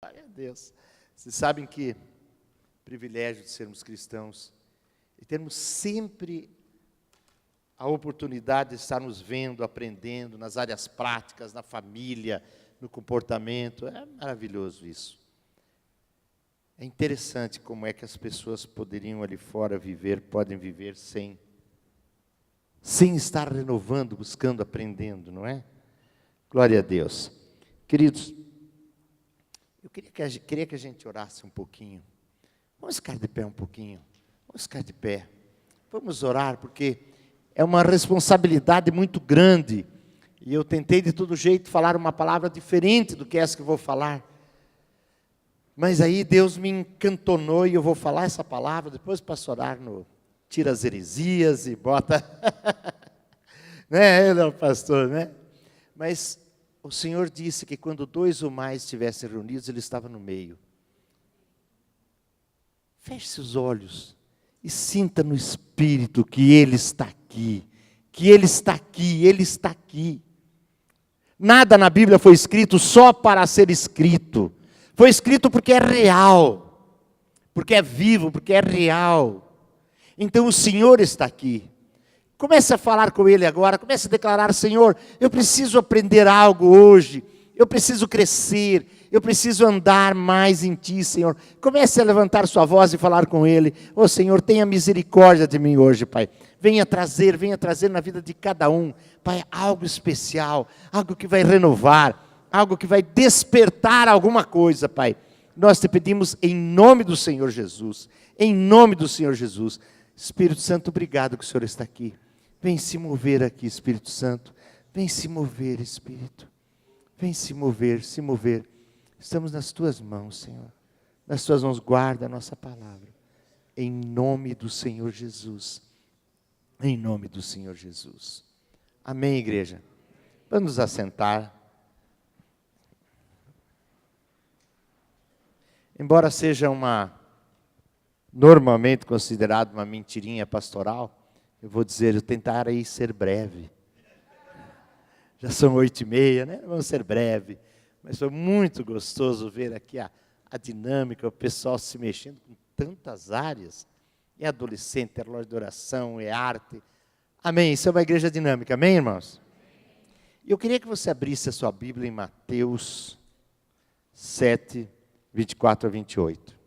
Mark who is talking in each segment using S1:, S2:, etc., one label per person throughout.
S1: Glória a Deus. Vocês sabem que privilégio de sermos cristãos e termos sempre a oportunidade de estarmos vendo, aprendendo nas áreas práticas, na família, no comportamento. É maravilhoso isso. É interessante como é que as pessoas poderiam ali fora podem viver sem estar renovando, buscando, aprendendo, não é? Glória a Deus. Queridos, eu queria que a gente orasse um pouquinho. Vamos ficar de pé um pouquinho. Vamos ficar de pé. Vamos orar, porque é uma responsabilidade muito grande. E eu tentei de todo jeito falar uma palavra diferente do que essa que eu vou falar. Mas aí Deus me encantonou e eu vou falar essa palavra. Depois o pastor Arno tira as heresias e bota... né? Ele é o pastor, né? Mas o Senhor disse que quando 2 ou mais estivessem reunidos, Ele estava no meio. Feche seus olhos e sinta no Espírito que Ele está aqui. Que Ele está aqui, Ele está aqui. Nada na Bíblia foi escrito só para ser escrito. Foi escrito porque é real. Porque é vivo, porque é real. Então o Senhor está aqui. Comece a falar com Ele agora, comece a declarar: Senhor, eu preciso aprender algo hoje, eu preciso crescer, eu preciso andar mais em Ti, Senhor. Comece a levantar sua voz e falar com Ele. Ô Senhor, tenha misericórdia de mim hoje, Pai. Venha trazer na vida de cada um, Pai, algo especial, algo que vai renovar, algo que vai despertar alguma coisa, Pai. Nós te pedimos em nome do Senhor Jesus, em nome do Senhor Jesus. Espírito Santo, obrigado que o Senhor está aqui. Vem se mover aqui, Espírito Santo. Vem se mover, Espírito. Vem se mover, se mover. Estamos nas Tuas mãos, Senhor. Nas Tuas mãos, guarda a nossa palavra. Em nome do Senhor Jesus. Em nome do Senhor Jesus. Amém, igreja? Vamos nos assentar. Embora seja normalmente considerado uma mentirinha pastoral, eu vou dizer, eu tentarei ser breve. Já são 8h30, né? Vamos ser breve. Mas foi muito gostoso ver aqui a dinâmica, o pessoal se mexendo com tantas áreas. É adolescente, é loja de oração, é arte. Amém? Isso é uma igreja dinâmica, amém, irmãos? E eu queria que você abrisse a sua Bíblia em Mateus 7, 24 a 28.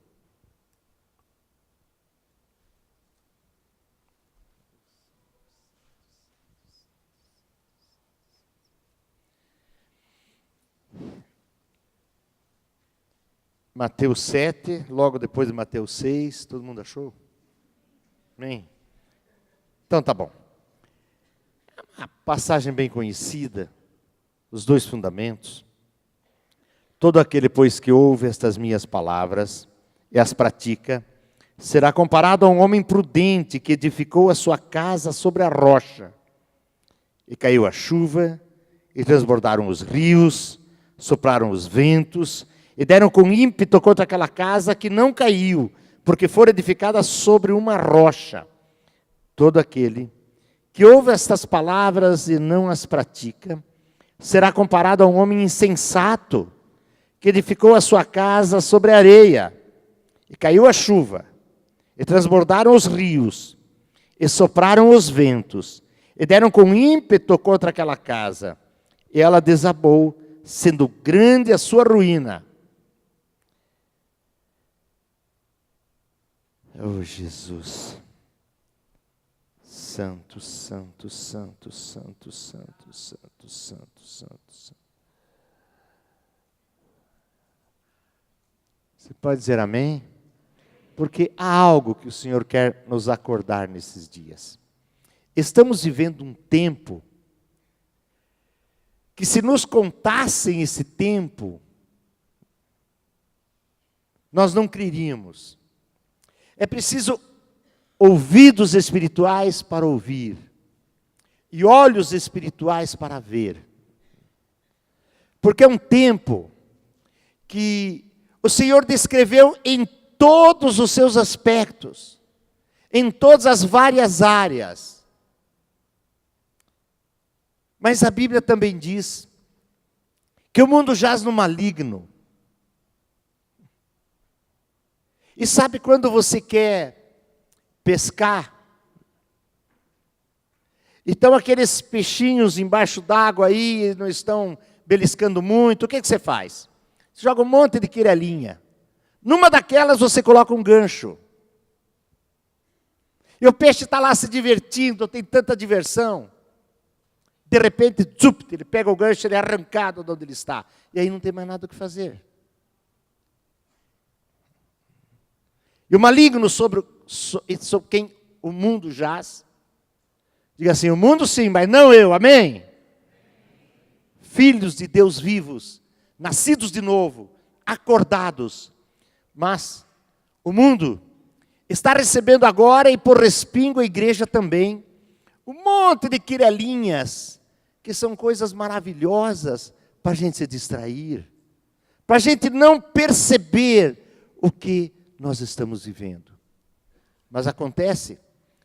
S1: Mateus 7, logo depois de Mateus 6, todo mundo achou? Amém? Então tá bom. É uma passagem bem conhecida, os 2 fundamentos. Todo aquele, pois, que ouve estas minhas palavras e as pratica, será comparado a um homem prudente que edificou a sua casa sobre a rocha. E caiu a chuva, e transbordaram os rios, sopraram os ventos, e deram com ímpeto contra aquela casa que não caiu, porque fora edificada sobre uma rocha. Todo aquele que ouve estas palavras e não as pratica, será comparado a um homem insensato, que edificou a sua casa sobre a areia, e caiu a chuva, e transbordaram os rios, e sopraram os ventos, e deram com ímpeto contra aquela casa, e ela desabou, sendo grande a sua ruína. Oh, Jesus, santo, santo, santo, santo, santo, santo, santo, santo. Você pode dizer amém? Porque há algo que o Senhor quer nos acordar nesses dias. Estamos vivendo um tempo que, se nos contassem esse tempo, nós não creríamos. É preciso ouvidos espirituais para ouvir e olhos espirituais para ver. Porque é um tempo que o Senhor descreveu em todos os seus aspectos, em todas as várias áreas. Mas a Bíblia também diz que o mundo jaz no maligno. E sabe quando você quer pescar? Então aqueles peixinhos embaixo d'água aí não estão beliscando muito, o que você faz? Você joga um monte de quirelinha. Numa daquelas você coloca um gancho. E o peixe está lá se divertindo, tem tanta diversão. De repente, tzup, ele pega o gancho, ele é arrancado de onde ele está. E aí não tem mais nada o que fazer. E o maligno sobre quem o mundo jaz, diga assim, o mundo sim, mas não eu, amém? Filhos de Deus vivos, nascidos de novo, acordados. Mas o mundo está recebendo agora, e por respingo a igreja também, um monte de quirelinhas, que são coisas maravilhosas para a gente se distrair, para a gente não perceber o que nós estamos vivendo. Mas acontece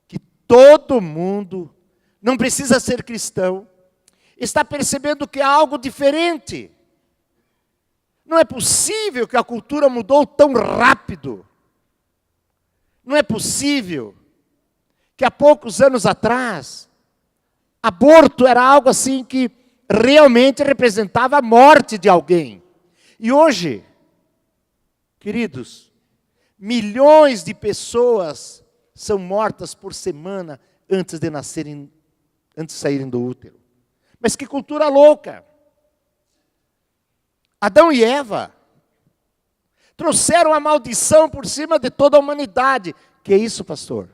S1: que todo mundo, não precisa ser cristão, está percebendo que há algo diferente. Não é possível que a cultura mudou tão rápido. Não é possível que há poucos anos atrás, aborto era algo assim que realmente representava a morte de alguém. E hoje, queridos, milhões de pessoas são mortas por semana antes de nascerem, antes de saírem do útero. Mas que cultura louca! Adão e Eva trouxeram a maldição por cima de toda a humanidade. Que é isso, pastor?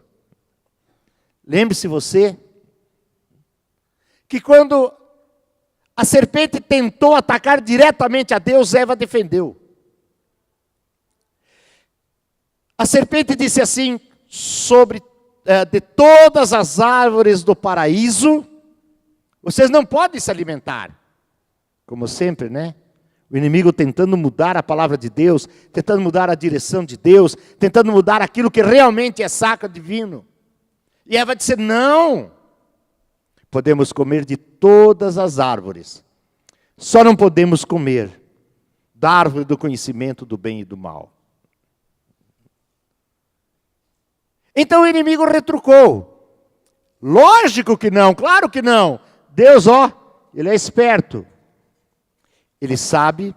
S1: Lembre-se você que quando a serpente tentou atacar diretamente a Deus, Eva defendeu. A serpente disse assim, de todas as árvores do paraíso, vocês não podem se alimentar. Como sempre, né? O inimigo tentando mudar a palavra de Deus, tentando mudar a direção de Deus, tentando mudar aquilo que realmente é sacro divino. E Eva disse, não, podemos comer de todas as árvores, só não podemos comer da árvore do conhecimento do bem e do mal. Então o inimigo retrucou. Lógico que não, claro que não. Deus, ele é esperto. Ele sabe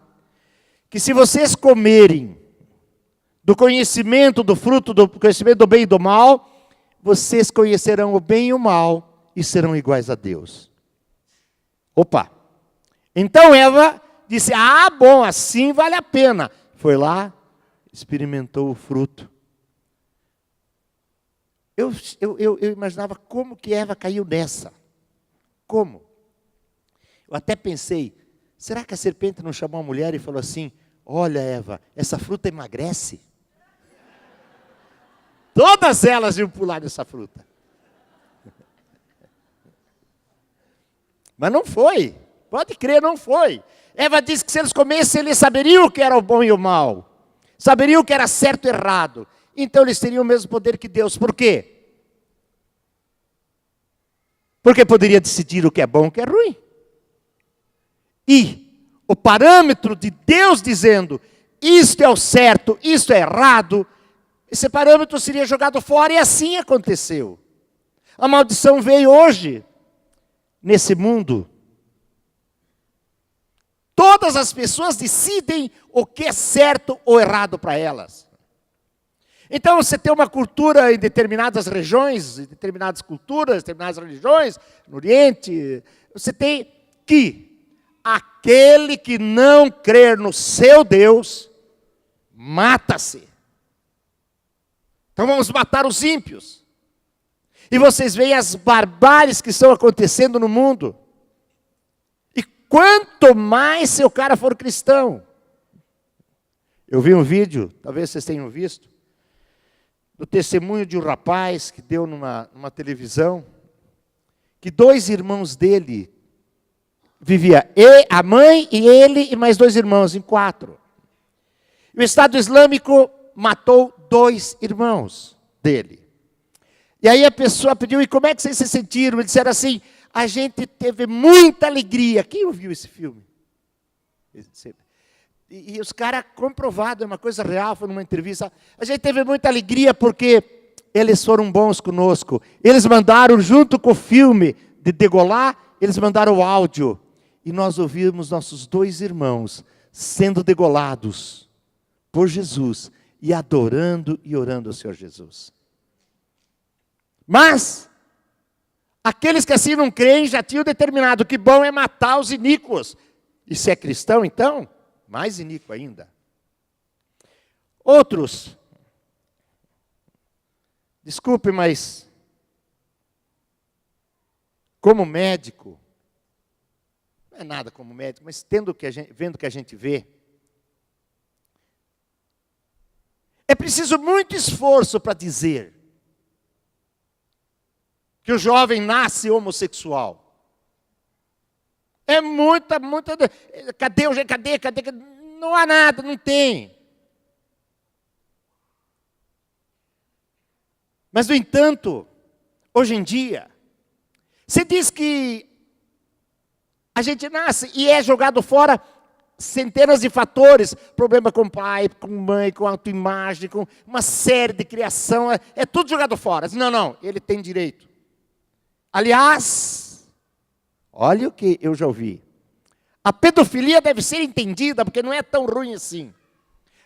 S1: que se vocês comerem do conhecimento do fruto, do conhecimento do bem e do mal, vocês conhecerão o bem e o mal e serão iguais a Deus. Opa! Então Eva disse, bom, assim vale a pena. Foi lá, experimentou o fruto. Eu imaginava como que Eva caiu nessa. Como? Eu até pensei, será que a serpente não chamou a mulher e falou assim, olha Eva, essa fruta emagrece? Todas elas iam pular nessa fruta. Mas não foi, pode crer, não foi. Eva disse que se eles comessem, eles saberiam o que era o bom e o mal. Saberiam o que era certo e errado. Então eles teriam o mesmo poder que Deus. Por quê? Porque poderia decidir o que é bom e o que é ruim. E o parâmetro de Deus dizendo, isto é o certo, isto é errado, esse parâmetro seria jogado fora e assim aconteceu. A maldição veio hoje, nesse mundo. Todas as pessoas decidem o que é certo ou errado para elas. Então você tem uma cultura em determinadas regiões, em determinadas culturas, determinadas religiões, no Oriente, você tem que aquele que não crer no seu Deus, mata-se. Então vamos matar os ímpios. E vocês veem as barbáries que estão acontecendo no mundo. E quanto mais se o cara for cristão. Eu vi um vídeo, talvez vocês tenham visto, do testemunho de um rapaz que deu numa televisão, que 2 irmãos dele vivia, a mãe e ele e mais 2 irmãos, em 4. O Estado Islâmico matou 2 irmãos dele. E aí a pessoa pediu, e como é que vocês se sentiram? Eles disseram assim, a gente teve muita alegria. Quem ouviu esse filme? E os caras comprovaram, é uma coisa real, foi numa entrevista. A gente teve muita alegria porque eles foram bons conosco. Eles mandaram, junto com o filme de degolar, eles mandaram o áudio. E nós ouvimos nossos 2 irmãos sendo degolados por Jesus e adorando e orando ao Senhor Jesus. Mas aqueles que assim não creem já tinham determinado que bom é matar os iníquos. E se é cristão, então, mais iníquo ainda. Outros, desculpe, mas como médico, não é nada como médico, mas vendo o que a gente vê, é preciso muito esforço para dizer que o jovem nasce homossexual. É muita. Cadê? Não há nada, não tem. Mas, no entanto, hoje em dia, se diz que a gente nasce e é jogado fora centenas de fatores, problema com pai, com mãe, com autoimagem, com uma série de criação, é tudo jogado fora. Não, ele tem direito. Aliás, olha o que eu já ouvi. A pedofilia deve ser entendida, porque não é tão ruim assim.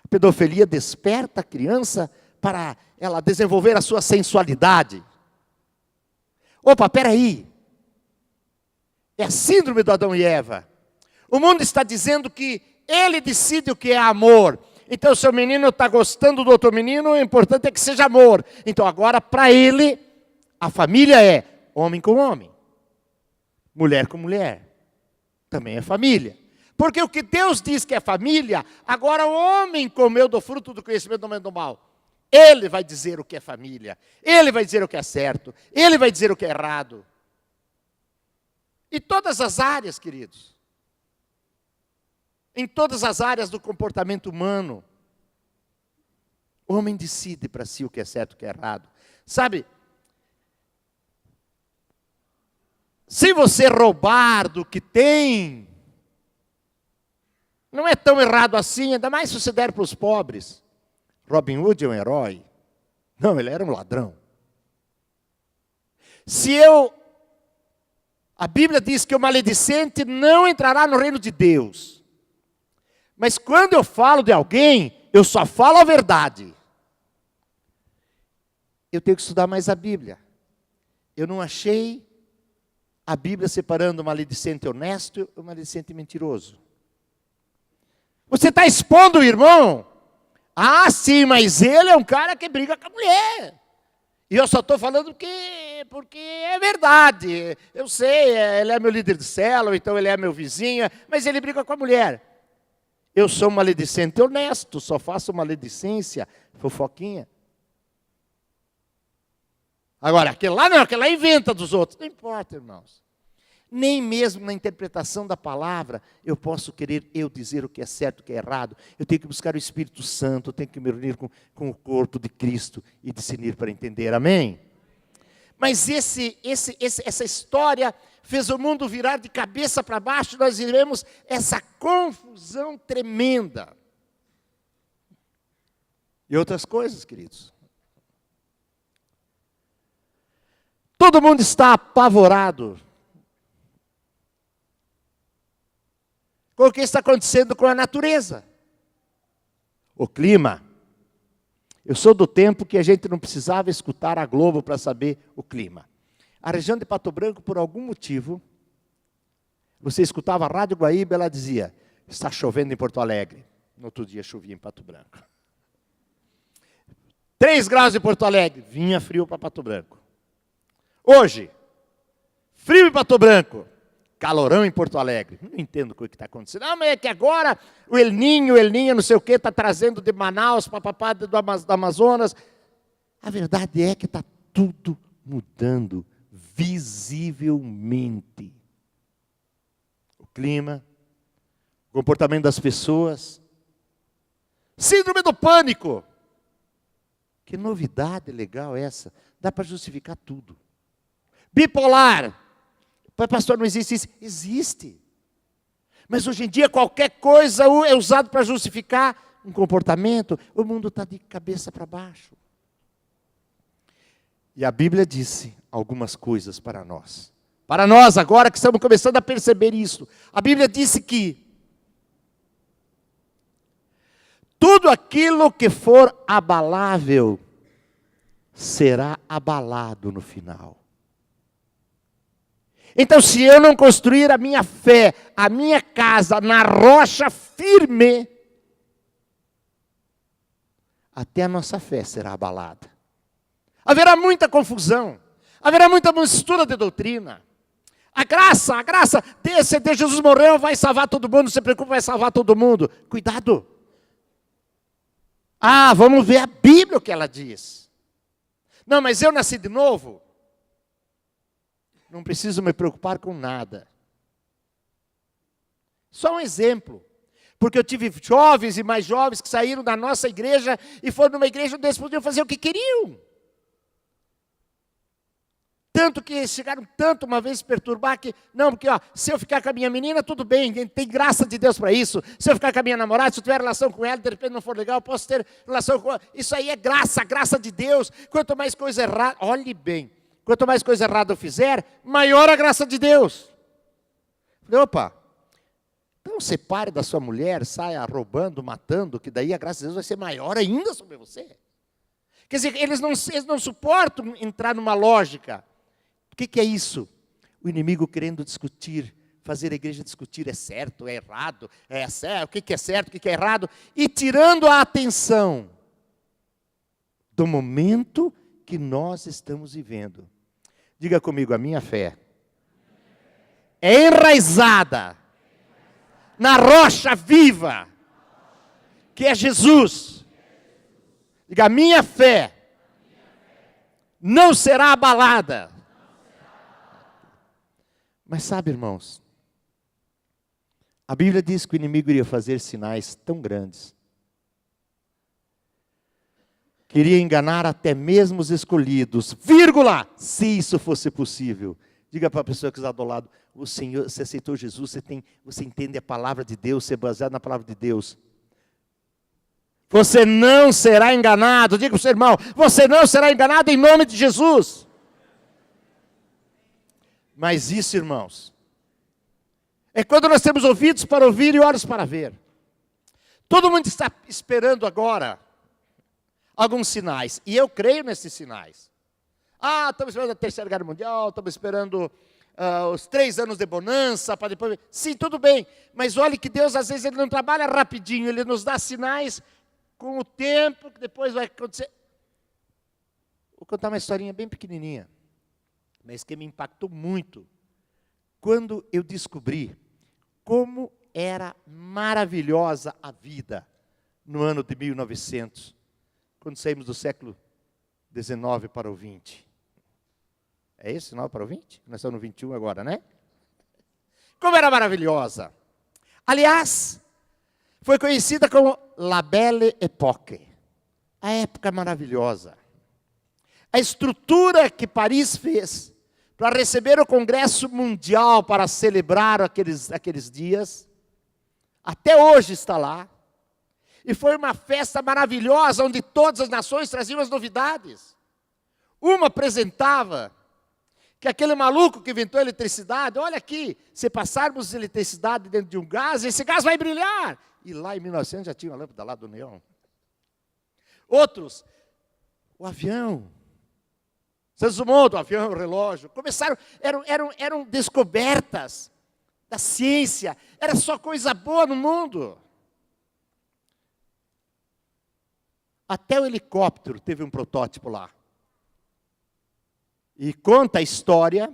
S1: A pedofilia desperta a criança para ela desenvolver a sua sensualidade. Opa, peraí. É a síndrome do Adão e Eva. O mundo está dizendo que ele decide o que é amor. Então, se o menino está gostando do outro menino, o importante é que seja amor. Então, agora, para ele, a família é homem com homem, mulher com mulher. Também é família. Porque o que Deus diz que é família, agora o homem comeu do fruto do conhecimento do bem e do mal. Ele vai dizer o que é família. Ele vai dizer o que é certo. Ele vai dizer o que é errado. E todas as áreas, queridos. Em todas as áreas do comportamento humano, o homem decide para si o que é certo e o que é errado. Sabe? Se você roubar do que tem, não é tão errado assim, ainda mais se você der para os pobres. Robin Hood é um herói. Não, ele era um ladrão. A Bíblia diz que o maledicente não entrará no reino de Deus. Mas quando eu falo de alguém, eu só falo a verdade. Eu tenho que estudar mais a Bíblia. Eu não achei a Bíblia separando o maledicente honesto e o maledicente mentiroso. Você está expondo o irmão? Ah, sim, mas ele é um cara que briga com a mulher. E eu só estou falando porque é verdade. Eu sei, ele é meu líder de célula, então ele é meu vizinho, mas ele briga com a mulher. Eu sou um maledicente honesto, só faço maledicência, fofoquinha. Agora, aquele lá inventa dos outros. Não importa, irmãos. Nem mesmo na interpretação da palavra, eu posso querer dizer o que é certo, o que é errado. Eu tenho que buscar o Espírito Santo, eu tenho que me reunir com o corpo de Cristo e discernir para entender, amém? Mas essa história fez o mundo virar de cabeça para baixo, nós iremos essa confusão tremenda. E outras coisas, queridos. Todo mundo está apavorado com o que está acontecendo com a natureza. O clima. Eu sou do tempo que a gente não precisava escutar a Globo para saber o clima. A região de Pato Branco, por algum motivo, você escutava a Rádio Guaíba, ela dizia, está chovendo em Porto Alegre. No outro dia chovia em Pato Branco. 3 graus em Porto Alegre, vinha frio para Pato Branco. Hoje, frio em Pato Branco, calorão em Porto Alegre. Não entendo o que está acontecendo. Mas é que agora o El Ninho, não sei o que, está trazendo de Manaus, papapá do Amazonas. A verdade é que está tudo mudando visivelmente. O clima, o comportamento das pessoas. Síndrome do pânico. Que novidade legal essa. Dá para justificar tudo. Bipolar. Pastor, não existe isso? Existe. Mas hoje em dia qualquer coisa é usado para justificar um comportamento. O mundo está de cabeça para baixo. E a Bíblia disse algumas coisas para nós. Para nós agora que estamos começando a perceber isso. A Bíblia disse que tudo aquilo que for abalável será abalado no final. Então, se eu não construir a minha fé, a minha casa na rocha firme, até a nossa fé será abalada. Haverá muita confusão, haverá muita mistura de doutrina. A graça, Deus, Jesus morreu, vai salvar todo mundo, não se preocupe, vai salvar todo mundo. Cuidado. Vamos ver a Bíblia o que ela diz. Não, mas eu nasci de novo. Não preciso me preocupar com nada. Só um exemplo. Porque eu tive jovens e mais jovens que saíram da nossa igreja e foram numa igreja onde eles podiam fazer o que queriam. Tanto que chegaram tanto uma vez perturbar que, não, porque se eu ficar com a minha menina, tudo bem, tem graça de Deus para isso. Se eu ficar com a minha namorada, se eu tiver relação com ela, de repente não for legal, eu posso ter relação com ela. Isso aí é graça de Deus. Quanto mais coisa errada, olhe bem, quanto mais coisa errada eu fizer, maior a graça de Deus. Falei, opa, então separe da sua mulher, saia roubando, matando, que daí a graça de Deus vai ser maior ainda sobre você. Quer dizer, eles não suportam entrar numa lógica. O que é isso? O inimigo querendo discutir, fazer a igreja discutir, é certo, é errado, o que é certo, o que é errado, e tirando a atenção do momento que nós estamos vivendo. Diga comigo, a minha fé é enraizada na rocha viva, que é Jesus. Diga, a minha fé não será abalada. Mas sabe, irmãos, a Bíblia diz que o inimigo iria fazer sinais tão grandes, queria enganar até mesmo os escolhidos, vírgula, se isso fosse possível. Diga para a pessoa que está do lado, o Senhor, você aceitou Jesus, você entende a palavra de Deus, você é baseado na palavra de Deus. Você não será enganado, diga para o seu irmão, você não será enganado em nome de Jesus. Mas isso, irmãos, é quando nós temos ouvidos para ouvir e olhos para ver. Todo mundo está esperando agora alguns sinais, e eu creio nesses sinais. Estamos esperando a Terceira Guerra Mundial, estamos esperando os 3 anos de bonança, para depois... Sim, tudo bem, mas olhe que Deus às vezes ele não trabalha rapidinho, Ele nos dá sinais com o tempo, que depois vai acontecer. Vou contar uma historinha bem pequenininha, mas que me impactou muito, quando eu descobri como era maravilhosa a vida no ano de 1900, quando saímos do século XIX para o XX. É esse, 19 para o 20? Nós estamos no 21 agora, né? Como era maravilhosa. Aliás, foi conhecida como La Belle Époque, a época maravilhosa. A estrutura que Paris fez para receber o Congresso Mundial para celebrar aqueles dias, até hoje está lá. E foi uma festa maravilhosa, onde todas as nações traziam as novidades. Uma apresentava que aquele maluco que inventou a eletricidade, olha aqui, se passarmos eletricidade dentro de um gás, esse gás vai brilhar. E lá em 1900 já tinha a lâmpada lá do neon. Outros, o avião. Santos Dumont, o avião, o relógio. Começaram, eram descobertas da ciência. Era só coisa boa no mundo. Até o helicóptero teve um protótipo lá. E conta a história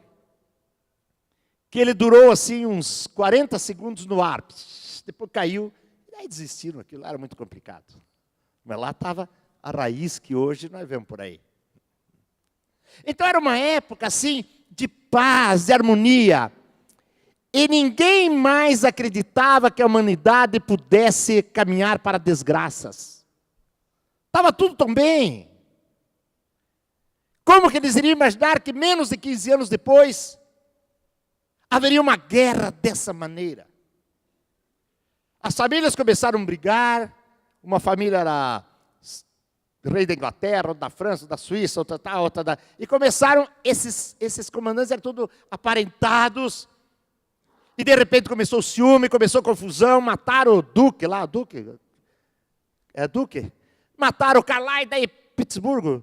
S1: que ele durou assim uns 40 segundos no ar. Depois caiu. E aí desistiram, aquilo era muito complicado. Mas lá estava a raiz que hoje nós vemos por aí. Então era uma época assim de paz, de harmonia. E ninguém mais acreditava que a humanidade pudesse caminhar para desgraças. Estava tudo tão bem. Como que eles iriam imaginar que menos de 15 anos depois haveria uma guerra dessa maneira? As famílias começaram a brigar, uma família era rei da Inglaterra, outra da França, outra da Suíça, outra tal, outra da... E começaram, esses comandantes eram todos aparentados, e de repente começou o ciúme, começou a confusão, mataram o Duque lá, Duque? Mataram o cara lá e daí Pittsburgh,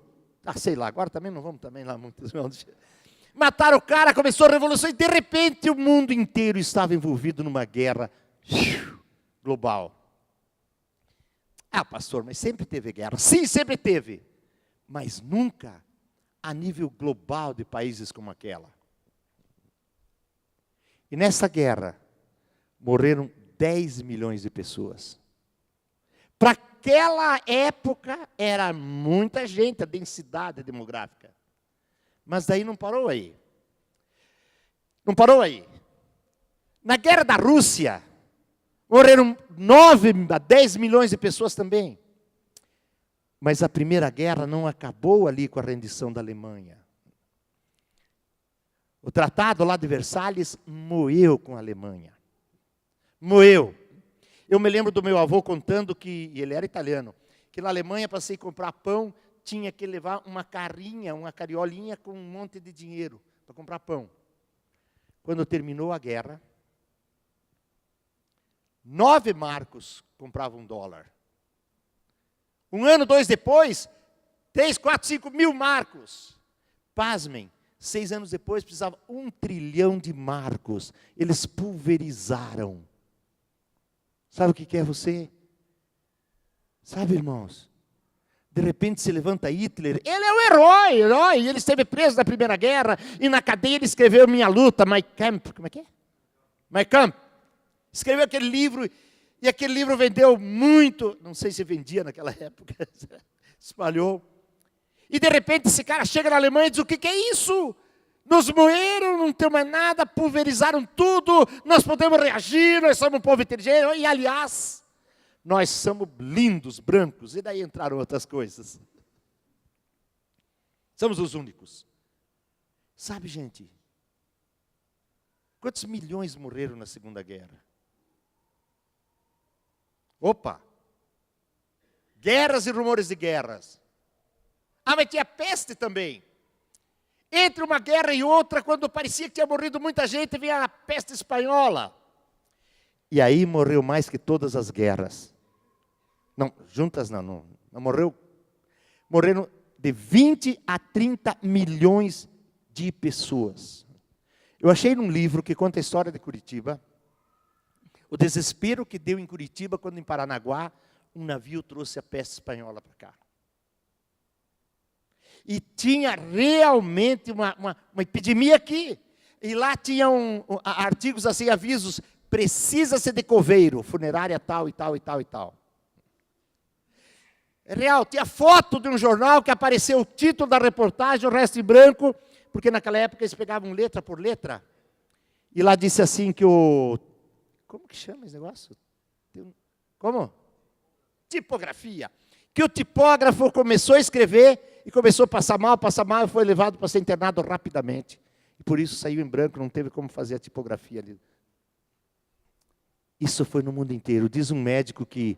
S1: sei lá, agora também não vamos também lá muitos anos. Mataram o cara, começou a revolução, e de repente o mundo inteiro estava envolvido numa guerra global. Ah, pastor, mas sempre teve guerra. Sim, sempre teve. Mas nunca a nível global de países como aquela. E nessa guerra, morreram 10 milhões de pessoas. Para aquela época, era muita gente, a densidade demográfica. Mas daí não parou aí. Não parou aí. Na guerra da Rússia, morreram 9 a 10 milhões de pessoas também. Mas a Primeira Guerra não acabou ali com a rendição da Alemanha. O tratado lá de Versalhes moeu com a Alemanha. Moeu. Eu me lembro do meu avô contando que, e ele era italiano, que na Alemanha, para você comprar pão, tinha que levar uma carrinha, uma cariolinha com um monte de dinheiro para comprar pão. Quando terminou a guerra, 9 marcos compravam $1. Um ano, 2 depois, 3, 4, 5 mil marcos. Pasmem, 6 anos depois precisava 1 trilhão de marcos. Eles pulverizaram. Sabe o que é você? Sabe, irmãos? De repente se levanta Hitler, ele é o herói, ele esteve preso na Primeira Guerra, e na cadeia ele escreveu Minha Luta, Mein Kampf, como é que é? Mein Kampf. Escreveu aquele livro, e aquele livro vendeu muito, não sei se vendia naquela época, espalhou. E de repente esse cara chega na Alemanha e diz, o que é isso? Nos moeram, não tem mais nada, pulverizaram tudo, nós podemos reagir, nós somos um povo inteligente, e aliás, nós somos lindos, brancos, e daí entraram outras coisas. Somos os únicos. Sabe, gente, quantos milhões morreram na Segunda Guerra? Opa! Guerras e rumores de guerras. Ah, mas tinha peste também. Entre uma guerra e outra, quando parecia que tinha morrido muita gente, vinha a peste espanhola. E aí morreu mais que todas as guerras. Não, juntas não morreram de 20 a 30 milhões de pessoas. Eu achei num livro que conta a história de Curitiba, o desespero que deu em Curitiba, quando em Paranaguá, um navio trouxe a peste espanhola para cá. E tinha realmente uma epidemia aqui. E lá tinham artigos assim, avisos, precisa-se de coveiro, funerária tal e tal e tal e tal. É real, tinha foto de um jornal que apareceu o título da reportagem, o resto em branco, porque naquela época eles pegavam letra por letra. E lá disse assim que como que chama esse negócio? Como? Tipografia. Que o tipógrafo começou a escrever e começou a passar mal e foi levado para ser internado rapidamente. E por isso saiu em branco, não teve como fazer a tipografia ali. Isso foi no mundo inteiro. Diz um médico que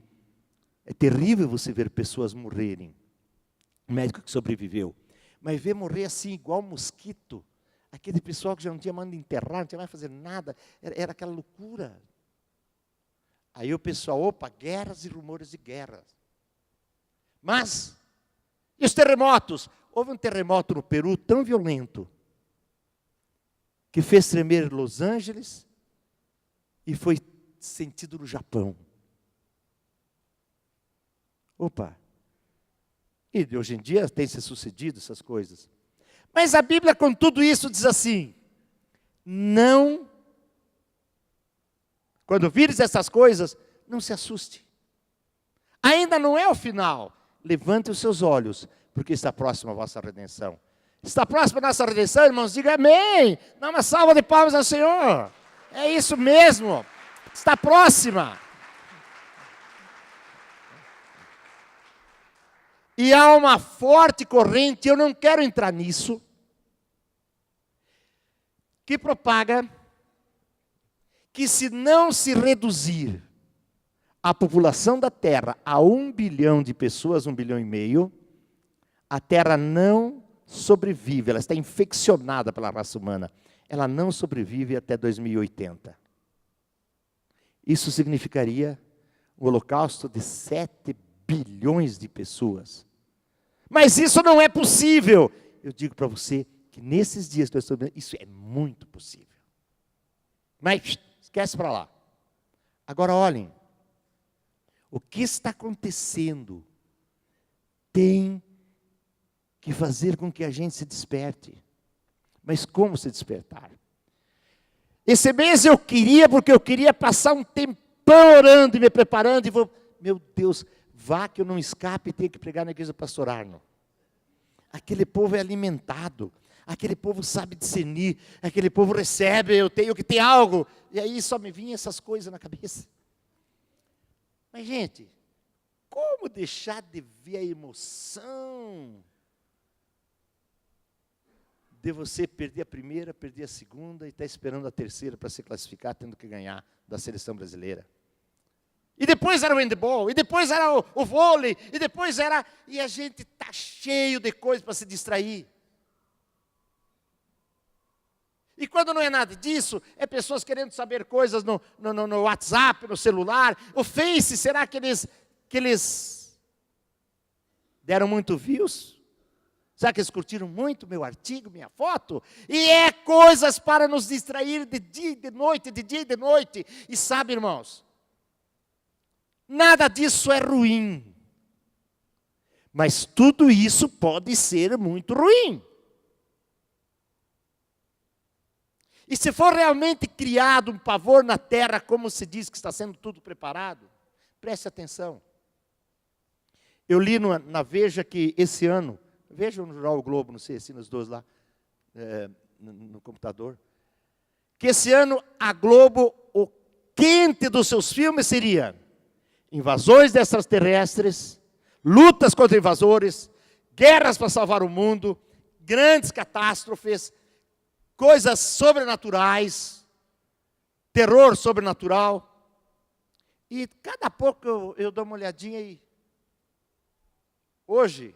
S1: é terrível você ver pessoas morrerem. Um médico que sobreviveu. Mas ver morrer assim, igual mosquito. Aquele pessoal que já não tinha mando enterrar, não tinha mais fazer nada. Era aquela loucura. Aí o pessoal, opa, guerras e rumores de guerras. Mas, e os terremotos? Houve um terremoto no Peru tão violento, que fez tremer Los Angeles, e foi sentido no Japão. Opa! E hoje em dia tem se sucedido essas coisas. Mas a Bíblia, com tudo isso, diz assim, não, quando vires essas coisas, não se assuste. Ainda não é o final. Levante os seus olhos, porque está próxima a vossa redenção. Está próxima a nossa redenção, irmãos? Diga amém. Dá uma salva de palmas ao Senhor. É isso mesmo. Está próxima. E há uma forte corrente, eu não quero entrar nisso, que propaga que se não se reduzir a população da Terra a 1 bilhão de pessoas, 1,5 bilhão, a Terra não sobrevive, ela está infeccionada pela raça humana. Ela não sobrevive até 2080. Isso significaria um holocausto de 7 bilhões de pessoas. Mas isso não é possível. Eu digo para você que nesses dias que eu estou vendo, isso é muito possível. Mas esquece para lá. Agora olhem, o que está acontecendo tem que fazer com que a gente se desperte. Mas como se despertar? Esse mês eu queria, porque eu queria passar um tempão orando e me preparando, e vou, meu Deus, vá que eu não escape e tenho que pregar na igreja pastor Arno. Aquele povo é alimentado, aquele povo sabe discernir, aquele povo recebe, eu tenho que ter algo. E aí só me vinham essas coisas na cabeça. Mas gente, como deixar de ver a emoção de você perder a primeira, perder a segunda e estar esperando a terceira para se classificar, tendo que ganhar da seleção brasileira? E depois era o handball, e depois era o vôlei, e depois era... E a gente está cheio de coisas para se distrair. E quando não é nada disso, é pessoas querendo saber coisas no WhatsApp, no celular. O Face, será que eles deram muito views? Será que eles curtiram muito meu artigo, minha foto? E é coisas para nos distrair de dia e de noite, de dia e de noite. E sabe, irmãos, nada disso é ruim. Mas tudo isso pode ser muito ruim. E se for realmente criado um pavor na terra, como se diz que está sendo tudo preparado, preste atenção. Eu li na Veja que esse ano, veja no jornal O Globo, não sei, assim nos dois lá, no computador, que esse ano a Globo, o quente dos seus filmes seria invasões de extraterrestres, lutas contra invasores, guerras para salvar o mundo, grandes catástrofes, coisas sobrenaturais, terror sobrenatural. E cada pouco eu dou uma olhadinha e hoje,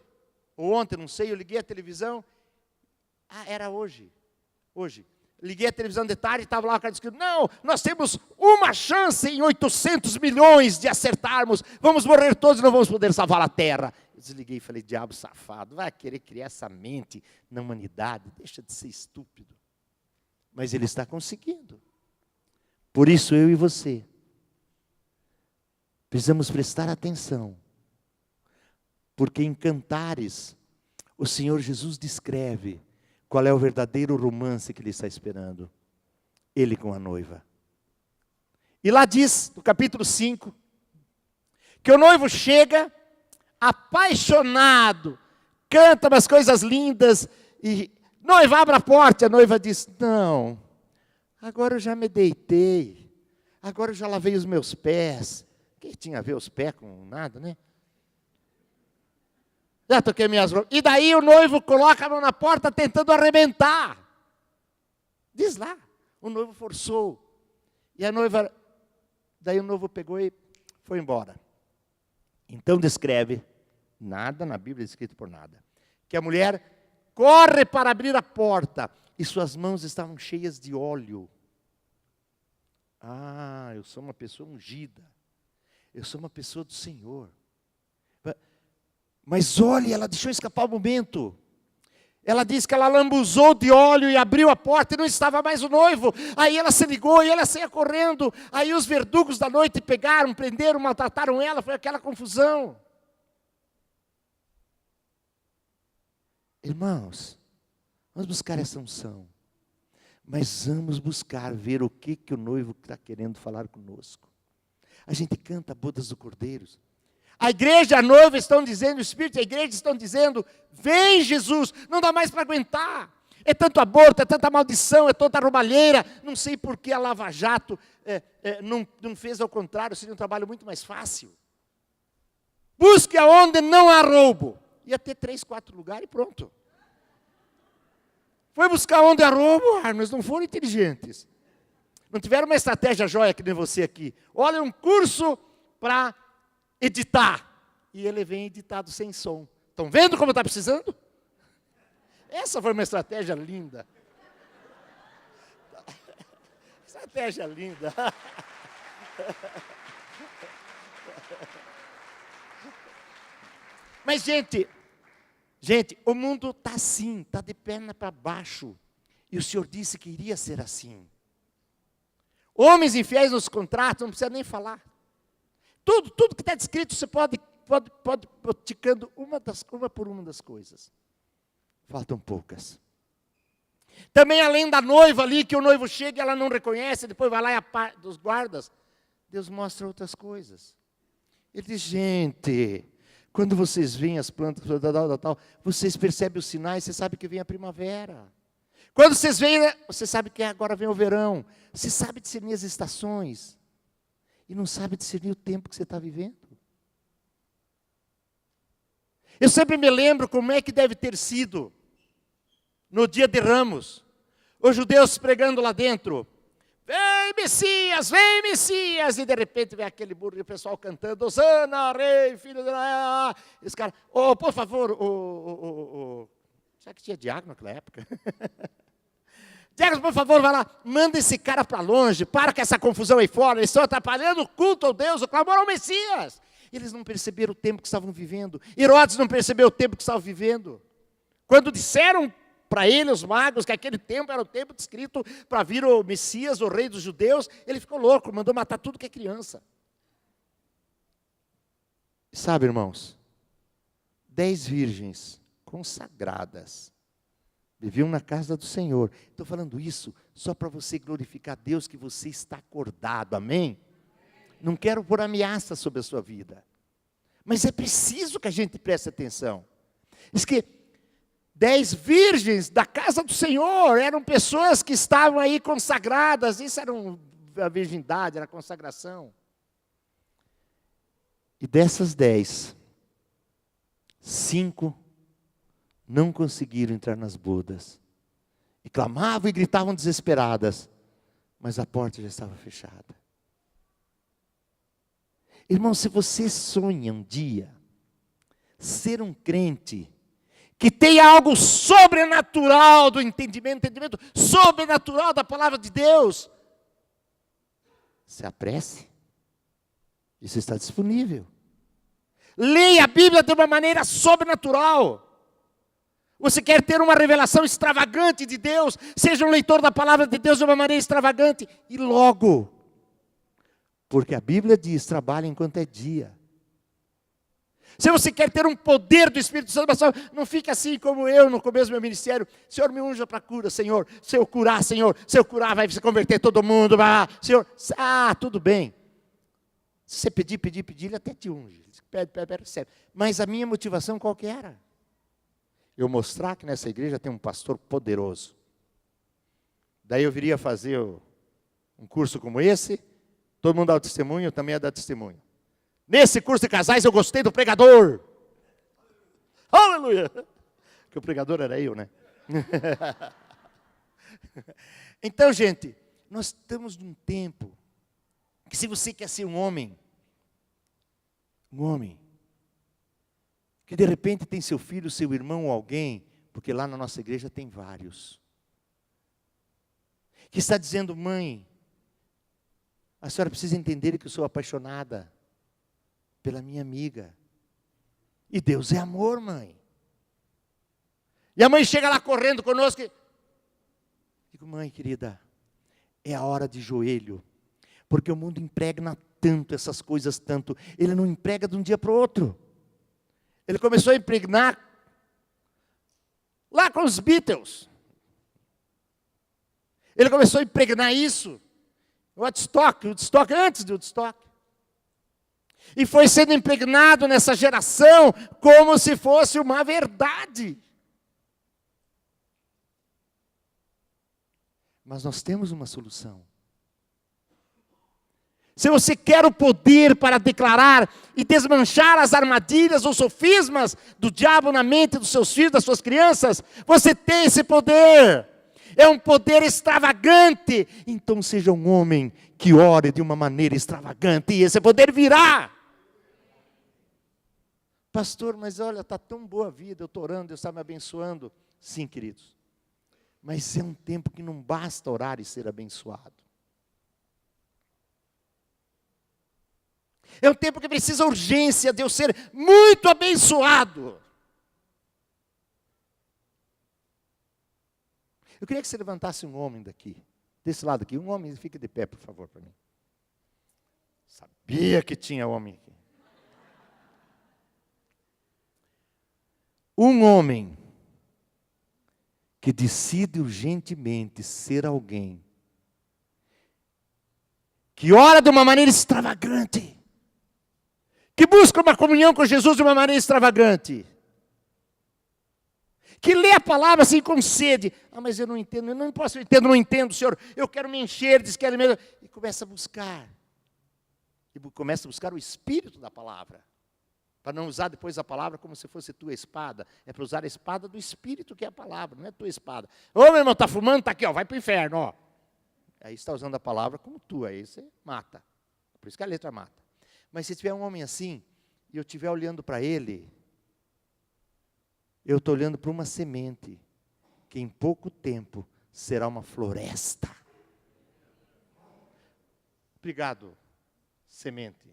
S1: ou ontem, não sei, eu liguei a televisão. Ah, era hoje. Liguei a televisão de tarde e estava lá o cara dizendo, não, nós temos uma chance em 800 milhões de acertarmos, vamos morrer todos e não vamos poder salvar a terra. Eu desliguei e falei, diabo safado, vai querer criar essa mente na humanidade, deixa de ser estúpido. Mas ele está conseguindo. Por isso eu e você precisamos prestar atenção. Porque em Cantares, o Senhor Jesus descreve qual é o verdadeiro romance que Ele está esperando. Ele com a noiva. E lá diz, no capítulo 5, que o noivo chega apaixonado, canta umas coisas lindas, e noiva abre a porta, a noiva diz, não, agora eu já me deitei, agora eu já lavei os meus pés. Quem tinha a ver os pés com nada, né? Já toquei minhas roupas. E daí o noivo coloca a mão na porta tentando arrebentar. Diz lá, o noivo forçou. E a noiva, daí o noivo pegou e foi embora. Então descreve, nada na Bíblia é escrito por nada, que a mulher corre para abrir a porta e suas mãos estavam cheias de óleo. Ah, eu sou uma pessoa ungida. Eu sou uma pessoa do Senhor. Mas olhe, ela deixou escapar o momento. Ela diz que ela lambuzou de óleo e abriu a porta e não estava mais o noivo. Aí ela se ligou e ela saía correndo. Aí os verdugos da noite pegaram, prenderam, maltrataram ela. Foi aquela confusão. Irmãos, vamos buscar essa unção. Mas vamos buscar ver o que o noivo está querendo falar conosco. A gente canta bodas do Cordeiro. A igreja, a noiva estão dizendo, o Espírito e a igreja estão dizendo, vem Jesus, não dá mais para aguentar. É tanto aborto, é tanta maldição, é tanta roubalheira. Não sei por que a Lava Jato não fez ao contrário, seria um trabalho muito mais fácil. Busque aonde não há roubo. Ia ter 3, 4 lugares e pronto. Foi buscar onde há roubo, mas não foram inteligentes. Não tiveram uma estratégia jóia que nem você aqui. Olha, um curso para editar. E ele vem editado sem som. Estão vendo como está precisando? Essa foi uma estratégia linda. Estratégia linda. Mas, gente, o mundo está assim, está de perna para baixo. E o Senhor disse que iria ser assim. Homens infiéis nos contratos, não precisa nem falar. Tudo que está descrito, você pode ticando uma por uma das coisas. Faltam poucas. Também além da noiva ali, que o noivo chega e ela não reconhece, depois vai lá e dos guardas, Deus mostra outras coisas. Ele diz, gente, quando vocês veem as plantas, vocês percebem os sinais, você sabe que vem a primavera. Quando vocês veem, você sabe que agora vem o verão. Você sabe discernir as estações. E não sabe discernir o tempo que você está vivendo. Eu sempre me lembro como é que deve ter sido no dia de Ramos. Os judeus pregando lá dentro. Vem Messias, e de repente vem aquele burro e o pessoal cantando, Hosana, rei, filho de... Esse cara, por favor, será que tinha diácono naquela época? Diácono, por favor, vai lá, manda esse cara para longe, para com essa confusão aí fora, eles estão atrapalhando o culto ao Deus, o clamor ao Messias. Eles não perceberam o tempo que estavam vivendo, Herodes não percebeu o tempo que estava vivendo. Quando disseram para ele, os magos, que aquele tempo era o tempo descrito para vir o Messias, o rei dos judeus, ele ficou louco, mandou matar tudo que é criança. Sabe, irmãos, 10 virgens consagradas viviam na casa do Senhor. Estou falando isso só para você glorificar a Deus que você está acordado, amém? Não quero pôr ameaça sobre a sua vida, mas é preciso que a gente preste atenção. Diz que 10 virgens da casa do Senhor, eram pessoas que estavam aí consagradas, isso era a virgindade, era a consagração. E dessas 10, 5 não conseguiram entrar nas bodas. E clamavam e gritavam desesperadas, mas a porta já estava fechada. Irmão, se você sonha um dia ser um crente que tenha algo sobrenatural do entendimento sobrenatural da palavra de Deus, se apresse, isso está disponível. Leia a Bíblia de uma maneira sobrenatural. Você quer ter uma revelação extravagante de Deus, seja um leitor da palavra de Deus de uma maneira extravagante, e logo, porque a Bíblia diz, trabalhe enquanto é dia. Se você quer ter um poder do Espírito Santo, não fique assim como eu no começo do meu ministério. Senhor, me unja para a cura, Senhor. Se eu curar, vai se converter todo mundo. Senhor, tudo bem. Se você pedir, Ele até te unge. Pede, recebe. Mas a minha motivação qual que era? Eu mostrar que nessa igreja tem um pastor poderoso. Daí eu viria fazer um curso como esse, todo mundo dá o testemunho, eu também ia dar testemunho. Nesse curso de casais eu gostei do pregador. Aleluia! Porque o pregador era eu, né? Então, gente, nós estamos num tempo que se você quer ser um homem, que de repente tem seu filho, seu irmão ou alguém, porque lá na nossa igreja tem vários, que está dizendo, mãe, a senhora precisa entender que eu sou apaixonada pela minha amiga. E Deus é amor, mãe. E a mãe chega lá correndo conosco. Digo, mãe querida, é a hora de joelho. Porque o mundo impregna tanto essas coisas, tanto. Ele não emprega de um dia para o outro. Ele começou a impregnar lá com os Beatles. Ele começou a impregnar isso. O Woodstock antes do Woodstock. E foi sendo impregnado nessa geração como se fosse uma verdade. Mas nós temos uma solução. Se você quer o poder para declarar e desmanchar as armadilhas ou sofismas do diabo na mente dos seus filhos, das suas crianças, você tem esse poder. É um poder extravagante. Então seja um homem que ore de uma maneira extravagante e esse poder virá. Pastor, mas olha, está tão boa a vida, eu estou orando, Deus está me abençoando. Sim, queridos. Mas é um tempo que não basta orar e ser abençoado. É um tempo que precisa urgência de eu ser muito abençoado. Eu queria que você levantasse um homem daqui, desse lado aqui. Um homem, fique de pé, por favor, para mim. Sabia que tinha homem aqui. Um homem que decide urgentemente ser alguém, que ora de uma maneira extravagante, que busca uma comunhão com Jesus de uma maneira extravagante, que lê a palavra assim com sede. Ah, mas eu não entendo, eu não posso, eu não entendo, Senhor, eu quero me encher, diz que é mesmo. E começa a buscar. E começa a buscar o espírito da palavra. Para não usar depois a palavra como se fosse tua espada. É para usar a espada do espírito, que é a palavra, não é tua espada. Ô, meu irmão, está fumando, está aqui, ó, vai para o inferno, ó. Aí está usando a palavra como tua, aí você mata. Por isso que a letra mata. Mas se tiver um homem assim, e eu estiver olhando para ele, eu estou olhando para uma semente, que em pouco tempo será uma floresta. Obrigado, semente.